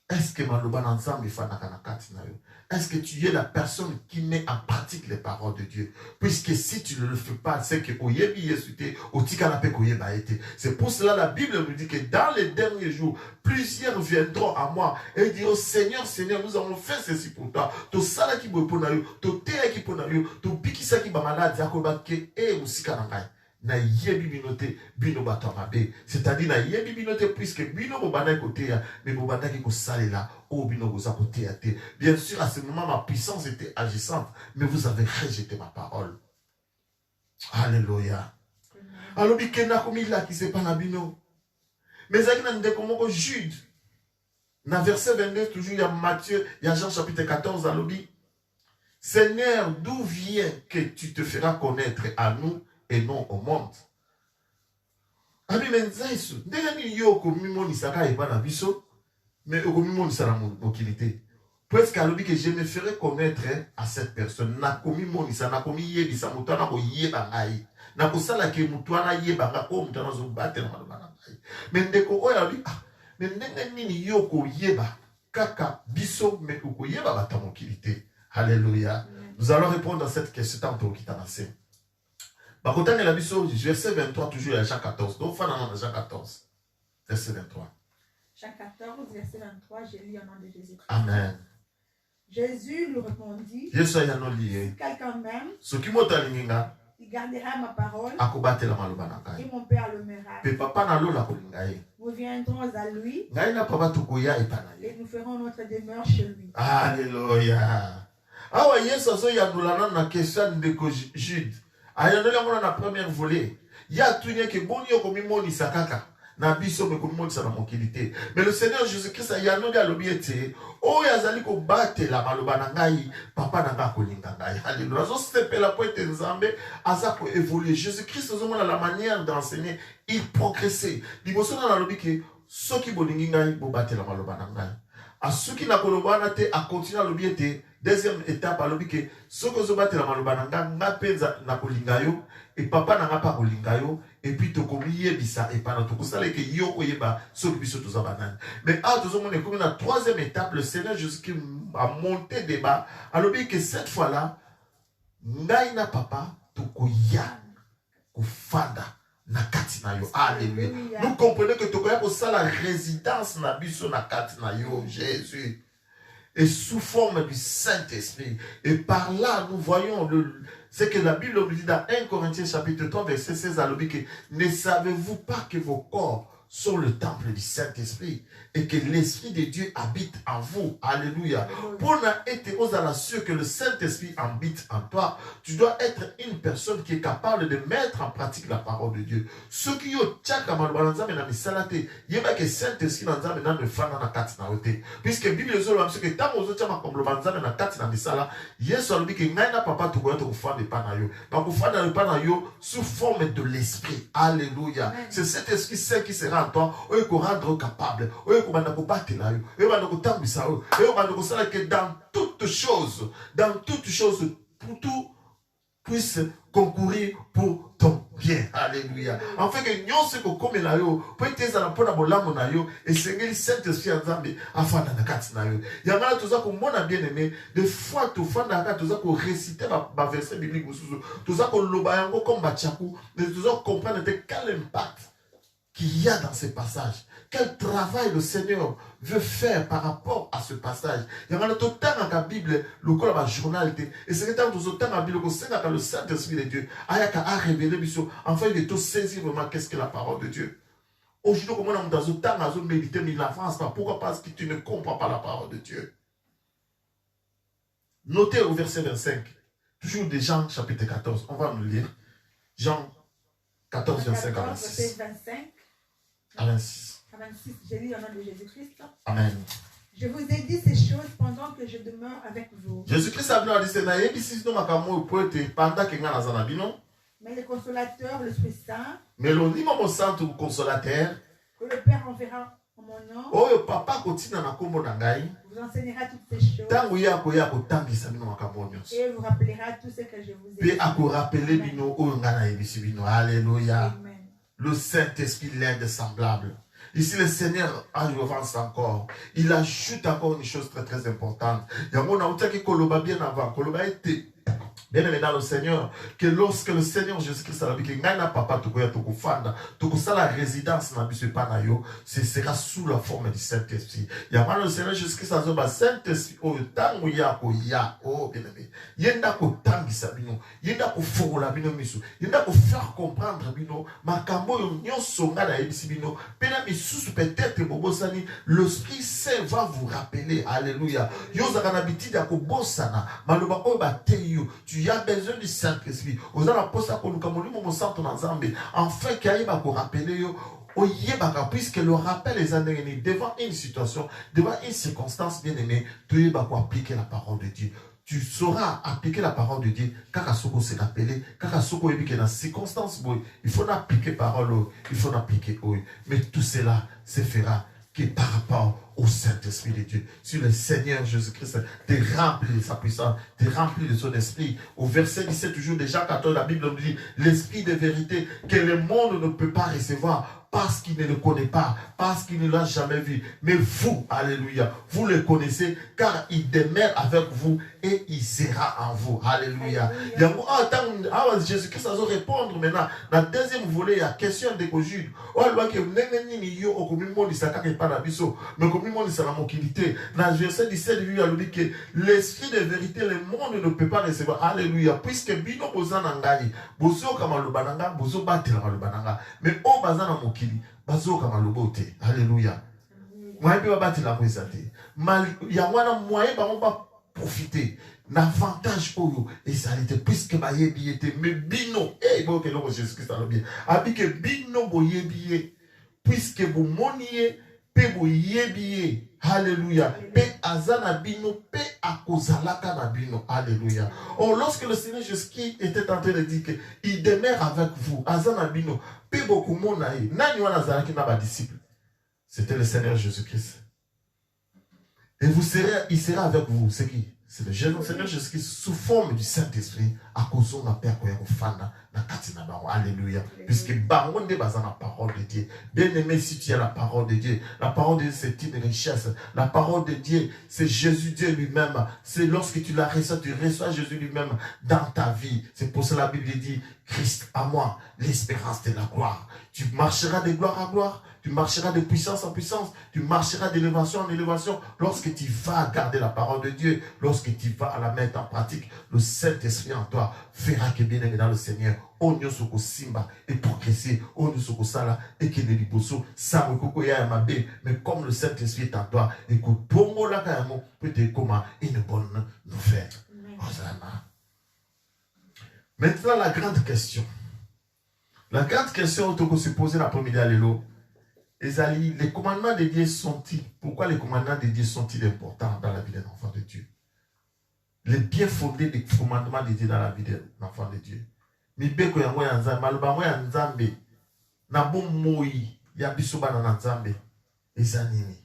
Est-ce que maloba nanzambe fanaka na kati na yo? Est-ce que tu es la personne qui met en pratique les paroles de Dieu? Puisque si tu ne le fais pas, c'est que oyebi Yesu te, otikala pe koyeba ete. C'est pour cela la Bible nous dit que dans les derniers jours, plusieurs viendront à moi et diront Seigneur, Seigneur, nous avons fait ceci pour toi. To sala ki bopo na yo, to teya ki po na yo, to bikisa ki ba malade yakoba ke e musika na ngai. Na yebi binote bino bato mabe, c'est-à-dire na yebi binote puisque bino bobanda côté ya, mais bobanda ki ko salela o bino goza côté ya te. Bien sûr à ce moment ma puissance était agissante, mais vous avez rejeté ma parole. Alléluia. Alors bikena komi la ki se pa na bino. Mais zaki na ndeko moko Jude. Na verset 22 toujours il y a Matthieu, il y a Jean chapitre 14 à l'obi. Seigneur, d'où vient que tu te feras connaître à nous et non au monde? Ami menzaisu, ndenge yo komimoni saka eba na biso, mais okomimoni sala mokilité. Presque à l'obi que je me ferai connaître à cette personne. Na komimoni sa, na komi yebisa mutana ko yeba ngai. Na kosala ke mutana yeba nga ko mutana zo batela maloba na ngai. Mais ndeko oya bi ah, mais ndenge nini yo ko yeba kaka biso mais ko yeba bata mokilité. Alléluia. Nous allons répondre à cette question tantôt qui t'a lancé. Bakotan et la biso, verset 23, toujours à Jean 14. Donc, Jean 14, verset 23. Jean 14, verset 23, j'ai lu au nom de Jésus. Amen. Jésus lui répondit, si si quelqu'un m'aime, il gardera ma parole, et mon Père l'aimera. Nous viendrons à lui, et nous ferons notre demeure chez lui. Alléluia. Ah ouais, Yesu yandulana na question de Jude. Ayandela mona na première volée. Ya tunya ke boni yo komimoni sakaka. Na biso me komimoni sa na mokilité. Mais le Seigneur Jésus-Christ a yanondi alobiete. O yazali ko bate la maloba na ngai, papa na nga kolinga ngai. Alléluia. Zo stepe la pointe nzambe aza ko évoluer. Jésus-Christ ozomona la manière d'enseigner, il progressait. Liboso na lobi ke soki bolingi ngai bo bate la maloba na ngai. Asuki na kolobana te a continuer à l'obiete. Deuxième étape à l'obique, ce que vous battez la malobana, n'a pas na kolingayo, et papa n'a pas kolingayo, et puis to komiye bisa, et pas notre kosale que yo oyeba, ce que biso tous abanan. Mais à tous on est comme la troisième étape, le Seigneur Jésus-Christ a monté débat, à l'obique que cette fois-là, ngaina papa, to koyan, kofanda. Na kati na yo. Alléluia. Nous comprenons que tokoya pour ça la résidence na biso na kati na yo, Jésus. Et sous forme du Saint-Esprit. Et par là, nous voyons ce que la Bible nous dit dans 1 Corinthiens chapitre 3, verset 16 à l'objet, que ne savez-vous pas que vos corps sont le temple du Saint-Esprit et que l'Esprit de Dieu habite en vous. Alléluia. Pour être aux sûr que le Saint-Esprit habite en toi, tu dois être une personne qui est capable de mettre en pratique la parole de Dieu. Ce qui est tchaka malbanza na misalate, yeba que Saint-Esprit nanza na ne fana na kati na ote. Puisque Bible zo la que tant aux autres comme banza na kati na misala, yeso albi que ngaina papa to goya to fana pa na yo. Ba ko fana pa na yo sous forme de l'Esprit. Alléluia. C'est cet Esprit saint qui sera en toi, ou qu'on rendre capable. Que dans toutes choses, pour tout puisse concourir pour ton bien. Alléluia. En fait, que nous sommes comme la yo, pour être dans la bonne bolambo na yo, et Seigneur Saint-Esprit ensemble, afin de kati na yo. Il y a mal tout ça comme mon bien aimé, des fois tout fan na tout ça qu'on réciter ma verset biblique tout ça qu'on lobayango comme bachaku, mais tout ça comprendre quel impact qu'il y a dans ces passages. Quel travail le Seigneur veut faire par rapport à ce passage. Il y a tout le temps dans la Bible, le col à journal, et c'est que tout le temps dans la Bible, le Saint-Esprit de Dieu a révélé, enfin il est tout saisi vraiment qu'est-ce que la parole de Dieu. Aujourd'hui, comme on est dans un temps, dans une méditer, mais la France, pourquoi? Parce que tu ne comprends pas la parole de Dieu. Notez au verset 25. Toujours de Jean chapitre 14. On va nous lire. Jean 14, 25 à 26. 25 à 26. À 26. Je lis au nom de Jésus-Christ. Amen. Je vous ai dit ces choses pendant que je demeure avec vous. Jésus-Christ a dit mais le consolateur, le Esprit Saint, mais le consolateur, que le Père enverra en mon nom, vous enseignera toutes ces choses et vous rappellera tout ce que je vous ai dit. Alléluia. Le Saint-Esprit l'aide semblable. Ici, le Seigneur avance encore. Il ajoute encore une chose très très importante. Il y a mon autre qui koloba bien avant. Koloba était bien aimé dans le Seigneur, que lorsque le Seigneur Jésus-Christ a dit que n'a papa la résidence ce sera sous la forme du Saint-Esprit. Il y a le Seigneur Jésus-Christ a dit Saint-Esprit oh tangu yako ya oh bien aimé. Yenda ko tangisa bino, yenda ko forola bino miso, yenda ko faire comprendre bino makambo yo nyonso ngana ebisi bino. Pena misusu peut-être bobosani, l'Esprit Saint va vous rappeler. Alléluia. Yo zakana bitidi ya ko bosana, maloba o ba teyo. Tu as besoin du Saint-Esprit. Aux apôtres, enfin, qu'il y ait rappeler, puisque le rappel est années devant une situation, devant une circonstance bien aimée, tu vas appliquer la parole de Dieu. Tu sauras appliquer la parole de Dieu. Quand Soko s'est rappelé, quand Soko est dans circonstance, il faut appliquer parole, il faut appliquer. Mais tout cela se fera que par rapport au Saint-Esprit de Dieu. Si le Seigneur Jésus-Christ te remplit de sa puissance, te remplit de son esprit. Au verset 17, toujours de Jean 14, la Bible nous dit, l'esprit de vérité que le monde ne peut pas recevoir parce qu'il ne le connaît pas, parce qu'il ne l'a jamais vu. Mais vous, alléluia, vous le connaissez car il demeure avec vous et il sera en vous. Alléluia. Jésus-Christ va répondre maintenant. Dans le deuxième volet, il y a question de conjugue. Dans le verset 17, il dit que l'esprit de vérité, le monde ne peut pas recevoir. Alléluia. Puisque bino bozana ngai, bozo kama lobananga, bozo batela lobananga. Mais o bazana mokili, bazo kama lobote. Alléluia. Moi bi batela mwezate. Mal ya wana moyen ba on va profiter. L'avantage pour vous, et ça était puisque ba yebi était mais bino eh bon que le Jésus Christ a bien. Abi que bino bo yebi puisque vous moniez pe bo yebi. Alléluia. Pe azana bino, pe akozalaka na bino. Alléluia. Oh, lorsque le Seigneur Jésus était en train de dire qu'il demeure avec vous, azana bino, pe beaucoup monaï, nani wana zalaki na ba disciple. C'était le Seigneur Jésus-Christ. Et vous serez, il sera avec vous. C'est qui? C'est le Seigneur Jésus-Christ sous forme du Saint-Esprit. À cause de la paix Alléluia. Puisque baronne de bazan la parole de Dieu. Bien aimé, si tu as la parole de Dieu, la parole de Dieu c'est une richesse. La parole de Dieu c'est Jésus Dieu lui-même. C'est lorsque tu la reçois, tu reçois Jésus lui-même dans ta vie. C'est pour cela la Bible dit Christ à moi, l'espérance de la gloire. Tu marcheras de gloire à gloire. Tu marcheras de puissance en puissance. Tu marcheras d'élévation en élévation. Lorsque tu vas garder la parole de Dieu, lorsque tu vas la mettre en pratique, le Saint-Esprit en toi fera que bien aimé dans le Seigneur, on y soko simba et progresser, on y soko sala et que les liboso, ça me koko ya mabe, mais comme le Saint-Esprit est en toi, et que bongo la kayamo peut être comme une bonne nouvelle. Maintenant, la grande question. La grande question que se poser l'après-midi à l'élo. Les commandements de Dieu sont-ils? Pourquoi les commandements de Dieu sont-ils importants dans la vie d'un enfant de Dieu? Les bien fondés des commandements de Dieu dans la vie d'un enfant de Dieu. Mibeko ya ngoya nzambe, maluba ngoya nzambe, na bomoi ya bisoba na nzambe, ezanini.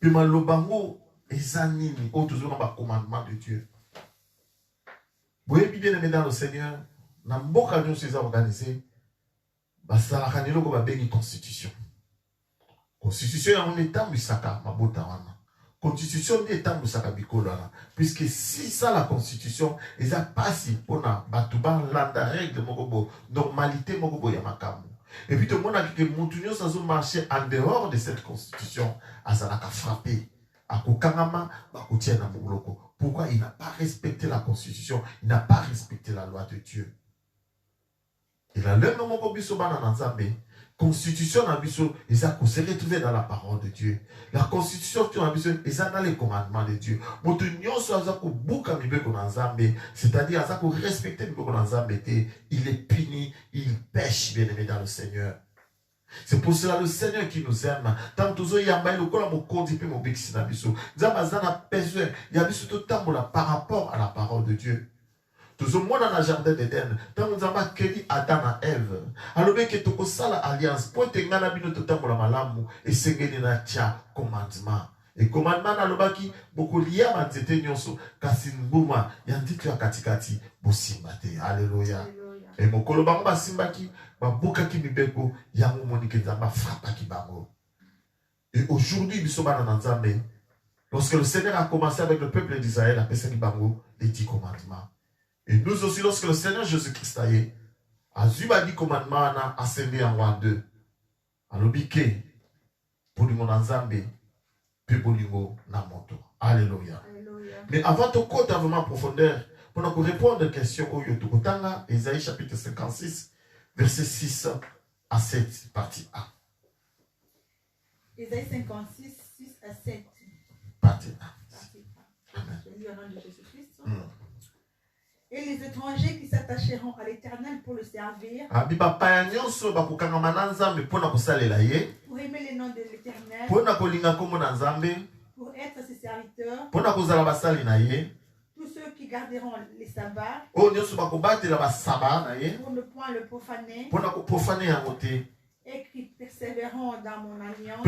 Puis maluba ngo ezanini, au toujours dans le commandement de Dieu. Vous voyez bien aimé dans le Seigneur, na mboka nyo ces organisés, basalaka nilo ko babengi constitution. Constitution ya mon état misaka mabota wana. Constitution ni état misaka bikolo wana. Puisque si ça la constitution, ils a passé pour na batuba landa règle mokobo, normalité mokobo ya makamu. Et puis tout le monde a dit que Montunio sans marcher en dehors de cette constitution, azalaka frappé. Akokangama bakotia na mouloko. Pourquoi il n'a pas respecté la constitution, il n'a pas respecté la loi de Dieu. Il a le nom mokobiso bana nzambe. constitution d'ambition, ils se retrouver dans la parole de Dieu. La constitution d'ambition, ils sont dans les commandements de Dieu. C'est-à-dire, respecter il est puni, il pêche, bien aimé, dans le Seigneur. C'est pour cela le Seigneur qui nous aime. Tant que nous avons besoin, il y a besoin par rapport à la parole de Dieu. Toujours moi dans le jardin d'Éden, tant nous avons accueilli Adam et Ève. Alors que tu as ça l'alliance, pour te gagner notre temps pour la malamu et se gagner notre commandement. Et commandement dans le bas qui beaucoup lié à m'entêter nyonso, kasinbuma, yandi tu as katikati, bosimbate. Alléluia. Et mon kolobango basimbaki, babuka ki mibeko, yango monike zamba frappa ki bango. Et aujourd'hui, bisoba dans Nzambe, lorsque le Seigneur a commencé avec le peuple d'Israël, a pensé bango les 10 commandements. Et nous aussi, lorsque le Seigneur Jésus-Christ a eu, a dit commandement, a ascendé en roi 2. Alors, biké, pour le monde en Zambé, puis pour le monde en moto. Alléluia. Mais avant de côté vraiment profondeur, pour nous répondre aux questions, Ésaïe chapitre 56, verset 6 à 7, partie A. Ésaïe 56, 6 à 7. Partie A. Amen. Je lis au nom de Jésus-Christ. Et les étrangers qui s'attacheront à l'Éternel pour le servir, pour aimer les noms de l'Éternel, pour être ses serviteurs, tous ceux qui garderont les sabbats, pour ne point le profaner, et qui persévéreront dans mon alliance,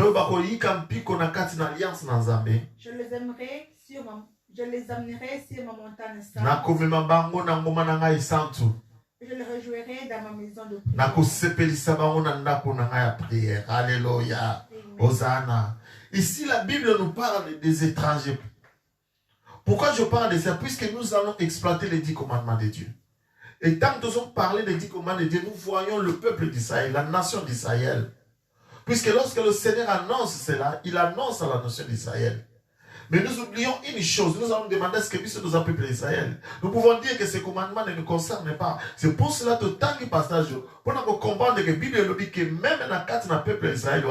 je les amènerai sur ma montagne sainte. Je les réjouirai dans ma maison de prière. Alléluia. Hosanna. Ici, la Bible nous parle des étrangers. Pourquoi je parle de ça? Puisque nous allons exploiter les 10 commandements de Dieu. Et tant que nous allons parler des 10 commandements de Dieu, nous voyons le peuple d'Israël, la nation d'Israël. Puisque lorsque le Seigneur annonce cela, il annonce à la nation d'Israël. Mais nous oublions une chose, nous allons demander ce que nous a peuple d'Israël. Nous pouvons dire que ces commandements ne nous concernent pas. C'est pour cela que tant que passage, pour nous comprendre que la Bible dit que même dans le cadre du peuple d'Israël,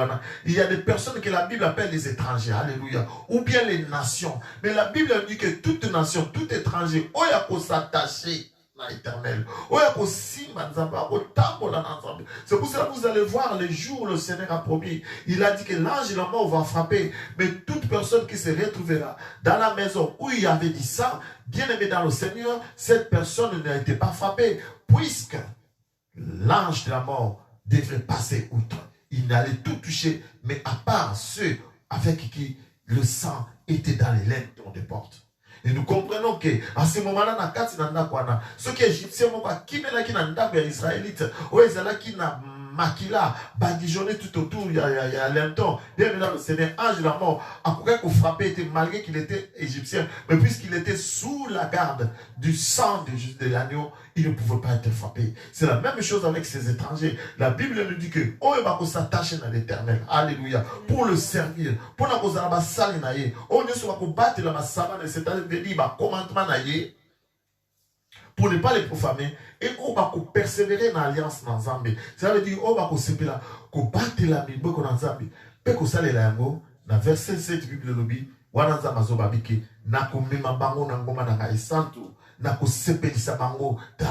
il y a des personnes que la Bible appelle les étrangers, alléluia, ou bien les nations. Mais la Bible dit que toute nation, tout étranger, il y a pour s'attacher à l'éternel. C'est pour cela que vous allez voir les jours où le Seigneur a promis. Il a dit que l'ange de la mort va frapper. Mais toute personne qui se retrouvera dans la maison où il y avait dit ça, bien aimé dans le Seigneur, cette personne n'a été pas frappée. Puisque l'ange de la mort devrait passer outre. Il n'allait tout toucher, mais à part ceux avec qui le sang était dans les laines des portes. Et nous comprenons que à ce moment-là, ceux qui égyptiens, qui sont israélites, qui n'a makila, badigeonné tout autour, il y a longtemps, bien là, le Seigneur, ange de la mort, a frappé, malgré qu'il était égyptien, mais puisqu'il était sous la garde du sang de l'agneau, il ne pouvait pas être frappé. C'est la même chose avec ces étrangers. La Bible nous dit que on va s'attacher à l'Éternel. Alléluia. Pour le servir. Pour ne pas s'aligner. On ne va battre la savane, c'est-à-dire dire commandement pour ne pas les profaner. Et on va persévérer dans l'alliance dans Zambie. Ça veut dire on va battre la Bible dans Zambie. Peut que ça les lango dans verset 7 Bible lobby. Wana Zamazo babiki na kumema bango na ngoma na santo. Dans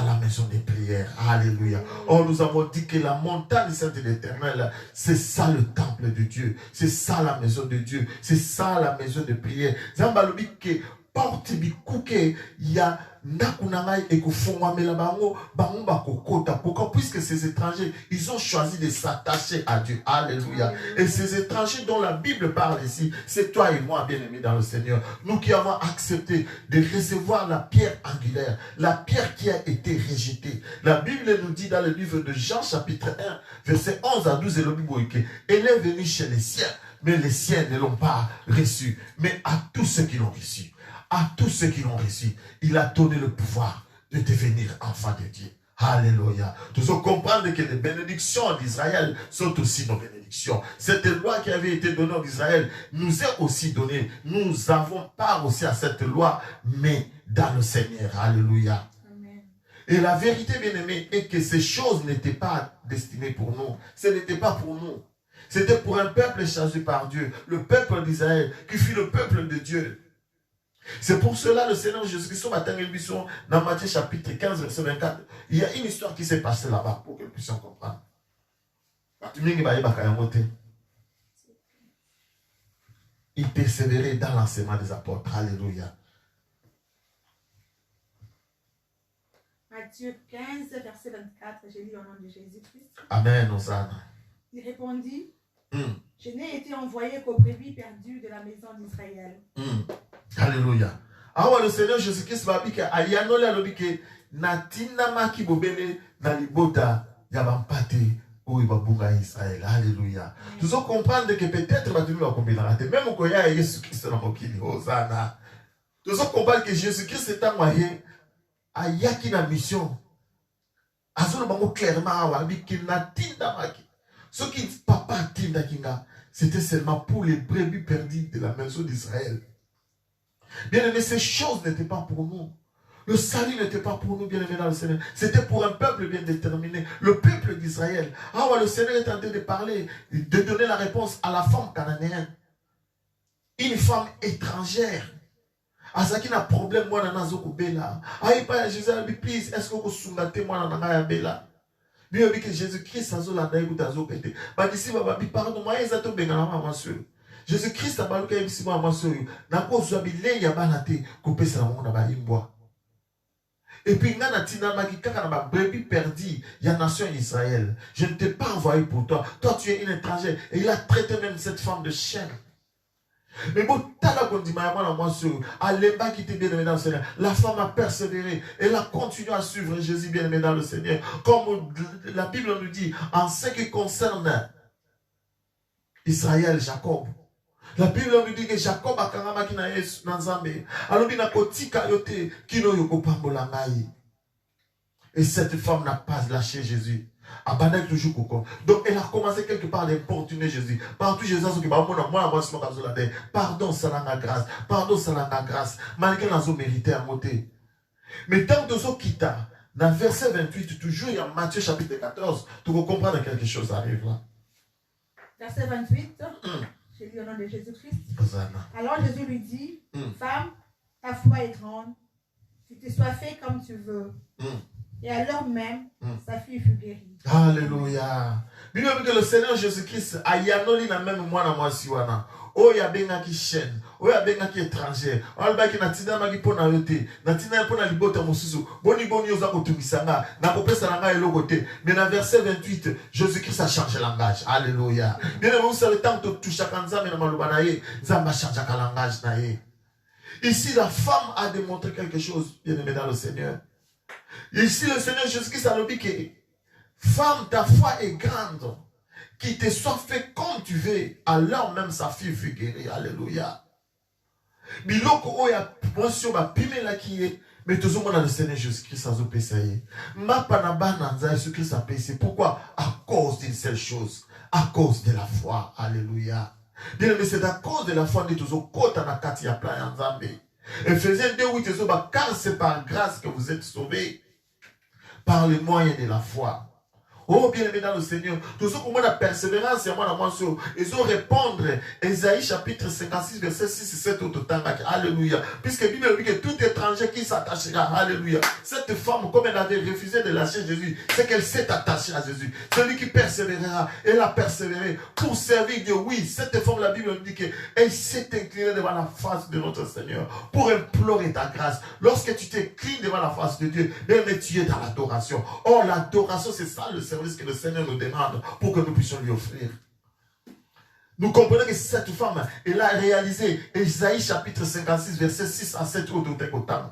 la maison des prières. Alléluia. Oh, nous avons dit que la montagne sainte de l'Éternel, c'est ça le temple de Dieu. C'est ça la maison de Dieu. C'est ça la maison de prière. Zambalobi que porte bikouke, il y a nakunangai et kufongwamela bango bango bakokota. Pourquoi? Puisque ces étrangers, ils ont choisi de s'attacher à Dieu. Alléluia. Et ces étrangers dont la Bible parle ici, c'est toi et moi, bien-aimés dans le Seigneur. Nous qui avons accepté de recevoir la pierre angulaire, la pierre qui a été rejetée. La Bible nous dit dans le livre de Jean, chapitre 1, verset 11 à 12, elle est venue chez les siens, mais les siens ne l'ont pas reçu. Mais à tous ceux qui l'ont reçu, à tous ceux qui l'ont reçu, il a donné le pouvoir de devenir enfant de Dieu. Alléluia. Nous devons comprendre que les bénédictions d'Israël sont aussi nos bénédictions. Cette loi qui avait été donnée d'Israël nous est aussi donnée. Nous avons part aussi à cette loi, mais dans le Seigneur. Alléluia. Amen. Et la vérité, bien-aimée, est que ces choses n'étaient pas destinées pour nous. Ce n'était pas pour nous. C'était pour un peuple choisi par Dieu, le peuple d'Israël, qui fut le peuple de Dieu. C'est pour cela le Seigneur Jésus-Christ, dans Matthieu chapitre 15, verset 24, il y a une histoire qui s'est passée là-bas pour que nous puissions comprendre. Il persévérait dans l'enseignement des apôtres. Alléluia. Matthieu 15, verset 24, j'ai lu au nom de Jésus-Christ. Amen, Hosanna. Il répondit, je n'ai été envoyé qu'aux brebis perdues de la maison d'Israël. Alléluia. Alors le Seigneur Jésus-Christ va dire que natina maki bobele na libota ya bampate ou babunga Israël. Alléluia. Tu dois comprendre que peut-être va tenir la combinaison. Même quand il y a Jésus-Christ dans mon kili, Hosanna. Tu dois comprendre que Jésus-Christ est envoyé à yaki na mission. Azolo bango clairement wa bi que natina maki. Ce qui papa tinda kinga, c'était seulement pour les brebis perdues de la maison d'Israël. Bien aimé, ces choses n'étaient pas pour nous. Le salut n'était pas pour nous, bien aimé dans le Seigneur. C'était pour un peuple bien déterminé, le peuple d'Israël. Ah ouais, le Seigneur est en train de parler, de donner la réponse à la femme cananéenne. Une femme étrangère. À ça qui n'a problème, moi, dans Nazoko Bella. Ah, il parle à Jésus, please, est-ce que vous soumate moi dans Naya Bella? Bien aimé que Jésus-Christ a zola d'ailleurs d'azo pété. Bah d'ici, bah pardon, moi, ils ont tout béni à ma soeur. Jésus-Christ a balu quand il s'y va à ma soeur. N'a pas oublié les yabanate coupé sa main dans la imbois. Et puis, il y a un brebis perdu, il y a la nation Israël. Je ne t'ai pas envoyé pour toi. Toi, tu es une étrangère. Et il a traité même cette femme de chienne. Mais bon, la femme a persévéré. Elle a continué à suivre Jésus bien-aimé dans le Seigneur. Comme la Bible nous dit, en ce qui concerne Israël, Jacob. La Bible nous dit que Jacob a kangama ki na Yesu na Nzambe. Alobi na kotika yote kino yoko pambola ngai. Et cette femme n'a pas lâché Jésus. Abandonne toujours coco. Donc elle a commencé quelque part à importuner Jésus. Partout Jésus a dit pardon, ça n'a grâce. Pardon, ça n'a grâce. Malgré la zone mérité à monter. Mais tant que nous quittons, dans verset 28, toujours il y a Matthieu chapitre 14, tu vas comprendre quelque chose arrive là. Verset 28. J'ai lu au nom de Jésus-Christ. Alors Jésus lui dit, femme, ta foi est grande, tu te sois fait comme tu veux. Et alors même, sa fille fut guérie. Alléluia. Bien que le Seigneur Jésus-Christ a yanoli na même moi na moi siwana. Oh ya benga ki chaîne, oh ya benga ki étranger. On ba ki na tina ma ki pona yote, na tina pona libota mosusu. Boni yoza ko tumisanga, na kopesa na nga eloko te. Mais dans verset 28, Jésus-Christ a changé langage. Alléluia. Bien vous savez tant que tu chakanza mais na maloba na ye, Nzamba change ka langage na ye. Ici la femme a démontré quelque chose, bien aimé dans le Seigneur. Ici le Seigneur Jésus-Christ a dit que femme, ta foi est grande. Qu'il te soit fait comme tu veux. Alors même sa fille fut guérie. Alléluia. Biloko oya pensio ba pime la kiye. Mais tout le monde a le Seigneur Jésus-Christ a zopésaye. Ma panaba nanza Jésus-Christ a payé. Pourquoi? À cause d'une seule chose. À cause de la foi. Alléluia. Bien aimé, c'est à cause de la foi que nous kota na kati ya plan ya Nzambe. Ephésiens 2:8, car c'est par grâce que vous êtes sauvés. Par le moyen de la foi. Oh, bien aimé dans le Seigneur, tout ce qu'on a la persévérance, et moi, ils ont répondre. Ésaïe chapitre 56, verset 6 et 7 au total. Alléluia. Puisque la Bible dit que tout étranger qui s'attachera, alléluia. Cette femme, comme elle avait refusé de lâcher Jésus, c'est qu'elle s'est attachée à Jésus. Celui qui persévérera, elle a persévéré pour servir Dieu. Oui, cette femme, la Bible dit qu'elle s'est inclinée devant la face de notre Seigneur pour implorer ta grâce. Lorsque tu t'inclines devant la face de Dieu, bien tu es dans l'adoration. Or, l'adoration, c'est ça le service que le Seigneur nous demande pour que nous puissions lui offrir. Nous comprenons que cette femme, elle a réalisé Ésaïe chapitre 56, verset 6 à 7 au Dotekotam.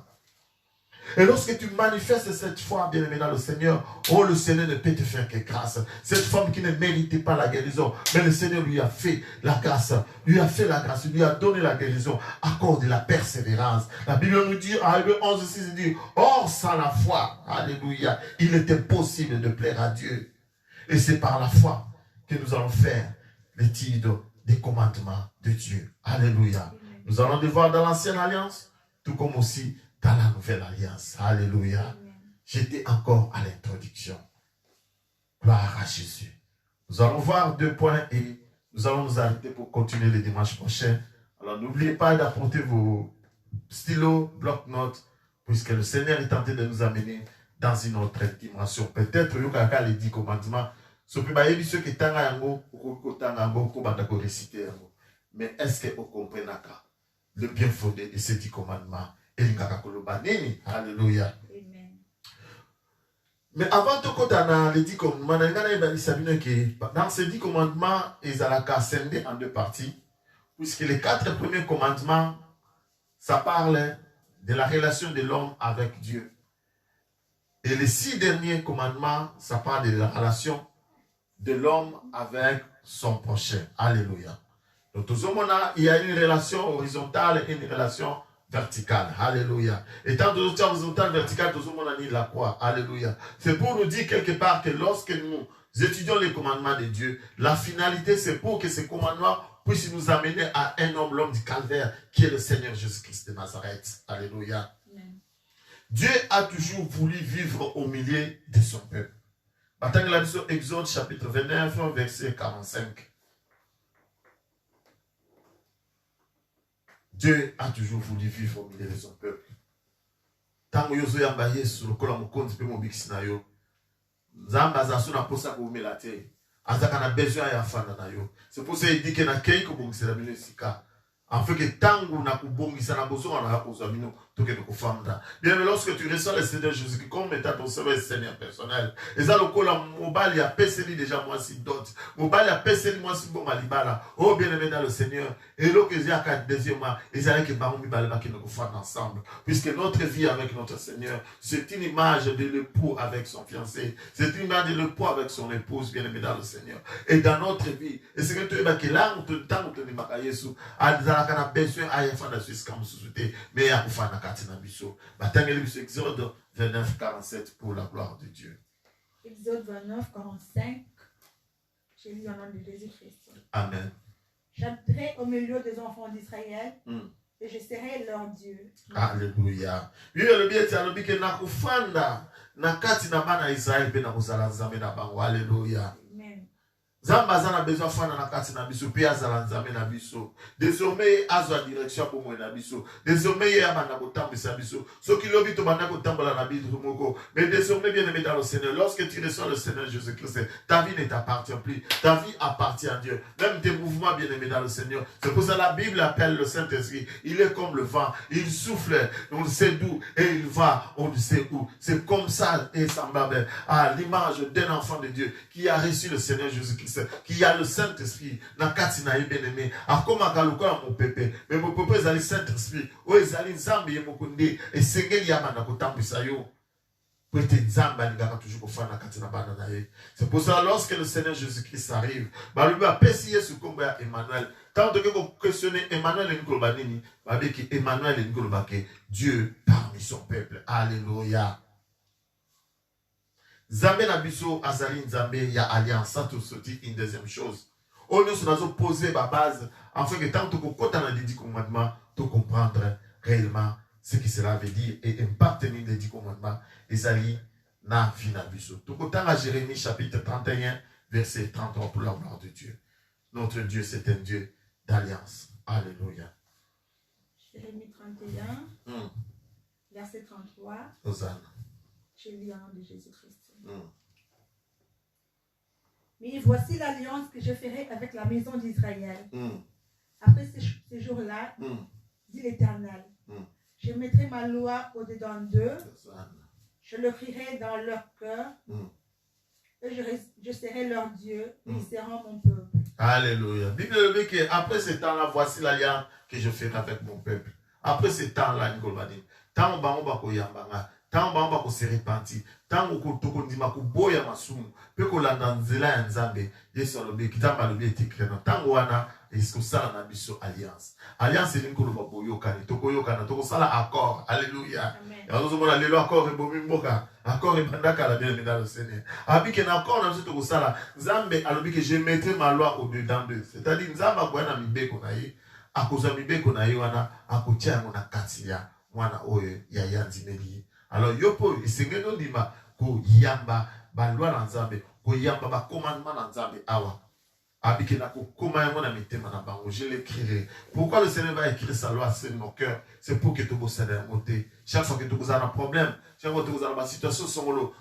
Et lorsque tu manifestes cette foi, bien aimé dans le Seigneur, oh, le Seigneur ne peut te faire que grâce. Cette femme qui ne méritait pas la guérison, mais le Seigneur lui a fait la grâce, lui a fait la grâce, lui a donné la guérison à cause de la persévérance. La Bible nous dit, en Hébreux 11:6, il dit, or sans la foi, alléluia, il est impossible de plaire à Dieu. Et c'est par la foi que nous allons faire l'étude des commandements de Dieu. Alléluia. Nous allons devoir dans l'ancienne alliance, tout comme aussi dans la nouvelle alliance. Alléluia. J'étais encore à l'introduction. Gloire à Jésus. Nous allons voir 2 points et nous allons nous arrêter pour continuer le dimanche prochain. Alors n'oubliez pas d'apporter vos stylos, bloc-notes, puisque le Seigneur est tenté de nous amener dans une autre dimension. Peut-être que les 10 commandements, mais est-ce que vous comprenez le bien fondé de ces 10 commandements? Alléluia. Mais avant de continuer les 10 commandements, dans ces 10 commandements, ils ont scindé en 2 parties, puisque les 4 premiers commandements, ça parle de la relation de l'homme avec Dieu. Et les 6 derniers commandements, ça parle de la relation de l'homme avec son prochain. Alléluia. Donc, tout ce monde, il y a une relation horizontale et une relation verticale. Alléluia. Et tant que nous horizontale, verticale, tout ce monde a mis la croix. Alléluia. C'est pour nous dire quelque part que lorsque nous étudions les commandements de Dieu, la finalité, c'est pour que ces commandements puissent nous amener à un homme, l'homme du calvaire, qui est le Seigneur Jésus-Christ de Nazareth. Alléluia. Amen. Dieu a toujours voulu vivre au milieu de son peuple. Maintenant, la mission Exode chapitre 29, verset 45. Dieu a toujours voulu vivre au milieu de son peuple. Tant que vous avez sur le col de mon compte, vous avez besoin c'est pour ça qu'il dit que na kei ko bongisela bino sika. En fait que tangu na kubongisa na bozo na kozwa bino toke ko famda. Bien mais lorsque tu reçois le Seigneur Jésus comme étant ton Seigneur personnel, et ça le kola mobali a peseli déjà moi si dot. Mobali a peseli moi si bon malibala. Oh bien aimé dans le Seigneur. Et l'autre que j'ai à deuxièmement, ils allaient que baron mi balba qui nous font ensemble. Puisque notre vie avec notre Seigneur, c'est une image de l'époux avec son fiancé. C'est une image de l'époux avec son épouse, bien aimé dans le Seigneur. Et dans notre vie, et c'est que tu es que là, on te tente de me Yesu, à la besoin à y faire la Suisse comme sous-souté, mais à faire la carte na biso. Bataille Exode 29, 47 pour la gloire de Dieu. Exode 29, 45. J'ai lu au nom de Jésus-Christ. Amen. J'habiterai au milieu des enfants d'Israël et je serai leur Dieu. Alléluia. Oui, le bien c'est le bien que na kufanda na kati na bana Israël pe na kozala nzambe na bango. Alléluia. Zamba zana besoin fana na kati na biso pe azala nzambe na biso. Désormais azwa direction pour moi na biso. Désormais ya bana kotambisa biso. Soki lobi to bana kotambola na biso moko. Mais désormais bien aimé dans le Seigneur, lorsque tu reçois le Seigneur Jésus-Christ, ta vie ne t'appartient plus. Ta vie appartient à Dieu. Même tes mouvements bien aimés dans le Seigneur. C'est pour ça que la Bible appelle le Saint-Esprit. Il est comme le vent. Il souffle, on ne sait d'où et il va, on ne sait où. C'est comme ça et semblable à l'image d'un enfant de Dieu qui a reçu le Seigneur Jésus-Christ. Qui a le Saint-Esprit, na katina bien aimé, a comme un galouka mon pépé, mais mon pépé est le Saint-Esprit, ou est le Zambi et mon kundé, et Sengel Yamana Kotambisayo, peut-être Zamba n'a toujours pour faire la katina bananaye. C'est pour ça, lorsque le Seigneur Jésus-Christ arrive, bah lui va pessier ce combat Emmanuel. Tant que vous questionnez Emmanuel et Ngolobanini, bah bien que Emmanuel et Ngolobake, Dieu parmi son peuple. Alléluia. Zambé Nabiso, Azali Nzambé, ya alliance, ça tout sorti une deuxième chose. On nous a posé ma base, afin que tant que quand on a dit commandements, tu comprendre réellement ce que cela veut dire et impacter les 10 commandements, Ezali na vie Nabiso. Tout autant à Jérémie chapitre 31, verset 33 pour la gloire de Dieu. Notre Dieu, c'est un Dieu d'alliance. Alléluia. Jérémie 31, verset 33. Hosanna. Je lis au nom de Jésus-Christ. Mais voici l'alliance que je ferai avec la maison d'Israël. Après ces jours-là, dit l'Éternel, je mettrai ma loi au-dedans d'eux, je le crierai dans leur cœur, et je serai leur Dieu, et ils seront mon peuple. Alléluia. Bible dit que après ce temps-là, voici l'alliance que je ferai avec mon peuple. Après ce temps-là, Nicolbadi, tant on va tant bamba ko se repenti tant ko toko ndima ko boya masumu pe ko landa nzela ya nzambe yesu alobi kitamba alobi etikena tango wana esko sala na biso alliance elingi koloba boyokani tokoyokana tokosala accord. Alléluia. Yango zomona lelo accord ebomi mboka accord ebandaka la bien dans le Seigneur abike na accord na biso tokosala nzambe alobi que je mettrai ma loi au-dedans d'eux, c'est-à-dire nzambe akoya na mibeko na ye akozwa mibeko na ye wana akotia yango na kati ya mwana oyo ya yanzimeli Alors, yopo, isengeno lima, ko yamba, ba loi na nzambe, ko yamba ba commandement na nzambe, awa. Je l'écrirai. Pourquoi le Seigneur va écrire sa loi sur nos cœurs? C'est pour que tu puisses monter. Chaque fois que tu as un problème, chaque fois que tu as une situation,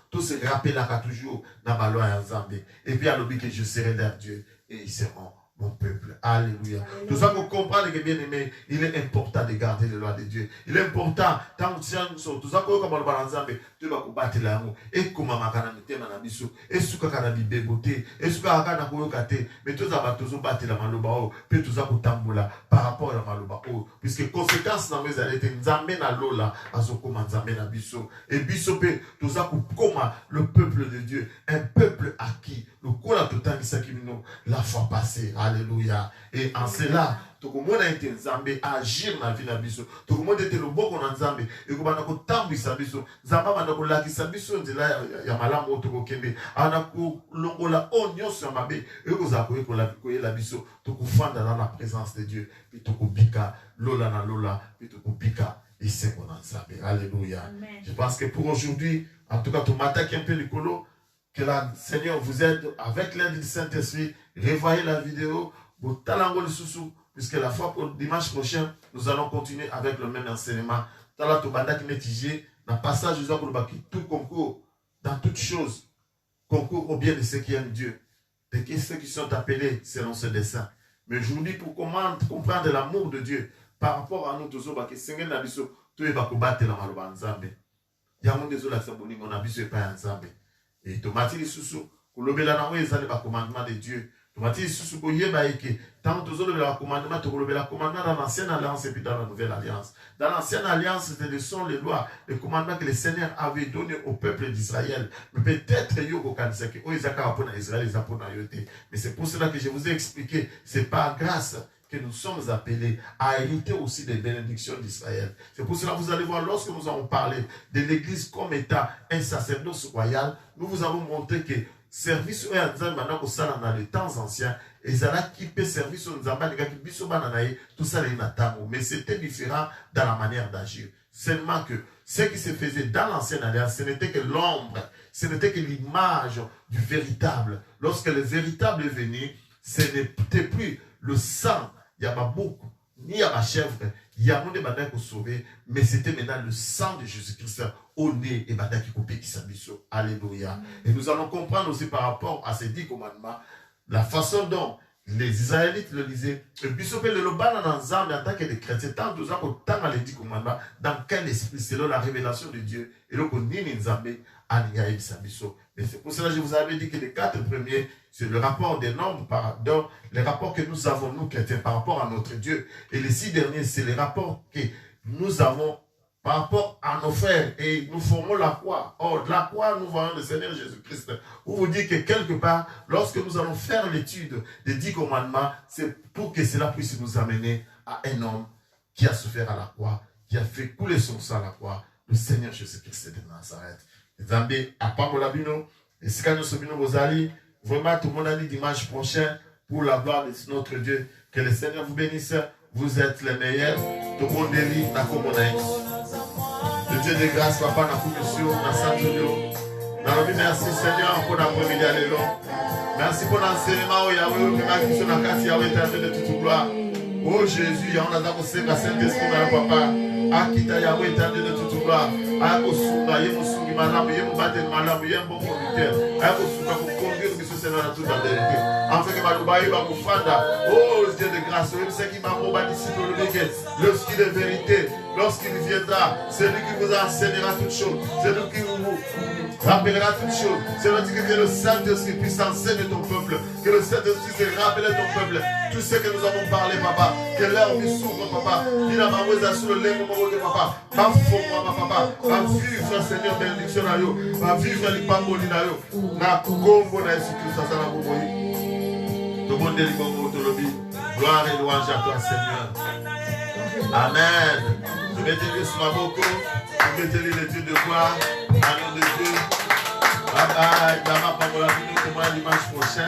tout se rappellera toujours dans ma loi ensemble. Et puis à l'objet que je serai leur Dieu et ils seront mon peuple. Alléluia. Tout ça pour comprendre que bien aimé, il est important de garder les lois de Dieu. Il est important, tant que tu as tout ça pour comment le balancer, tu vas combattre l'amour. Et comment ma canne te manabiso, et ce que canne bébéboté, et ce que canne koyokate, mais tout ça va toujours battre la maloba, puis tout ça pour tamboula par rapport à la maloba, puisque conséquence dans mes années, nzambe na lola, à ce comment nzambe na biso, et biso tout ça pour comment le peuple de Dieu, un peuple acquis, le coup là tout temps qui s'accumule la fois passée. Alléluia. Et en cela, tout le monde a été nzambe agir dans la vie de biso. Tout le monde était le bon qu'on a nzambe. Et qu'on a tambi sabiso. Nzamba manda ko laki sabiso ndela ya malamu to ko kembe. Ana ko longola onyo sur mabe. Et ko za ko la biso. To ko fanda dans la présence de Dieu. Puis to ko bika lola na lola. Puis to ko bika et c'est qu'on a nzambe. Alléluia. Je pense que pour aujourd'hui, en tout cas, tu m'attaques un peu le colo. Que le Seigneur vous aide avec l'aide du Saint-Esprit. Revoyez la vidéo. Puisque la fois pour dimanche prochain, nous allons continuer avec le même enseignement. Dans le passage tout concours, dans toutes choses, concours au bien de ceux qui aiment Dieu, de ceux qui sont appelés selon ce dessein. Mais je vous dis pour comprendre l'amour de Dieu par rapport à nous tous, que Seigneur n'a biso, tout est pas combattre la maloba nzambe. Il y a un désolé à Saboni, on a biso et pas nzambe. Et tomati sous pour le bela na ezali ba commandement de Dieu. Tomati sous pour yeba eke tant tous le commandement to le commandement dans l'ancienne alliance et puis dans la nouvelle alliance. Dans l'ancienne alliance, ce sont les lois, les commandements que le Seigneur avait donnés au peuple d'Israël. Mais peut-être yo ko kanisa ke o izaka pour Israël, ils pour na yote. Mais c'est pour cela que je vous ai expliqué, c'est par grâce que nous sommes appelés à hériter aussi des bénédictions d'Israël. C'est pour cela que vous allez voir, lorsque nous avons parlé de l'Église comme état un sacerdoce royal, nous vous avons montré que service dans les temps anciens, et qui peut servir sur tout ça, mais c'était différent dans la manière d'agir. Seulement que ce qui se faisait dans l'ancienne alliance, ce n'était que l'ombre, ce n'était que l'image du véritable. Lorsque le véritable est venu, ce n'était plus le sang. Il y a pas beaucoup, ni il y a pas chèvre, il y a mon débat qui sauvé, mais c'était maintenant le sang de Jésus-Christ au nez et bada qui coupé qui s'abisso. Alléluia. Et nous allons comprendre aussi par rapport à ces 10 commandements, la façon dont les Israélites le lisaient. Et puis, le loban en ensemble en tant que des chrétiens, tant que tant les 10 commandements, dans quel esprit, selon la révélation de Dieu, et donc on n'y nzambe anigaï s'abisso. Et c'est pour cela que je vous avais dit que les 4 premiers, c'est le rapport des nombres, pardon, les rapports que nous avons, nous chrétiens, par rapport à notre Dieu. Et les 6 derniers, c'est les rapports que nous avons par rapport à nos frères. Et nous formons la croix. Or, la croix, nous voyons le Seigneur Jésus-Christ. Où vous dit que quelque part, lorsque nous allons faire l'étude des 10 commandements, c'est pour que cela puisse nous amener à un homme qui a souffert à la croix, qui a fait couler son sang à la croix, le Seigneur Jésus-Christ de Nazareth. Zambé, à Pamolabino, et si nous sommes Rosali, vraiment tout le monde a dit dimanche prochain, pour la gloire de notre Dieu, que le Seigneur vous bénisse, vous êtes les meilleurs, tout le monde est libre, le Dieu de grâce, papa, na commission, na santo. Merci Seigneur pour l'après-midi à l'élo. Merci pour l'enseignement, Yahweh, qui sont dans la Yahweh, de toute gloire. Oh Jésus, Yahweh, nous avons Saint-Esprit, papa. Akita Yahweh, de toute gloire. Akosunga, Yemosungi, Malamu, Yemobate, Malamu, Yembo, Akosunga, pour conduire le Seigneur dans toute la vérité. Afin que Maloubaï va vous fanda. Oh Dieu de grâce, même ce qui m'a mobile ici dans le week-end. Lorsqu'il est vérité, lorsqu'il viendra, c'est lui qui vous enseignera toutes choses. C'est lui qui vous rappellera toutes choses. C'est lui que le Saint-Esprit puisse enseigner ton peuple. Que le Saint-Esprit se rappelle ton peuple. Tout ce que nous avons parlé, papa. Que l'heure lui s'ouvre, papa. Il a ma sur le lait, papa. Ma foi, papa. Va vivre, Seigneur, bénédiction à yo. Va vivre les pambolis à yo. Na Congo, na Jésus-Christ, ça va vous voyez. Tout le monde est libre, gloire et louange à toi, Seigneur. Amen. Je vais te lire sur ma boko. Je vais te lire les dieux de gloire. Amen de Dieu. Bye bye. Dimanche prochain.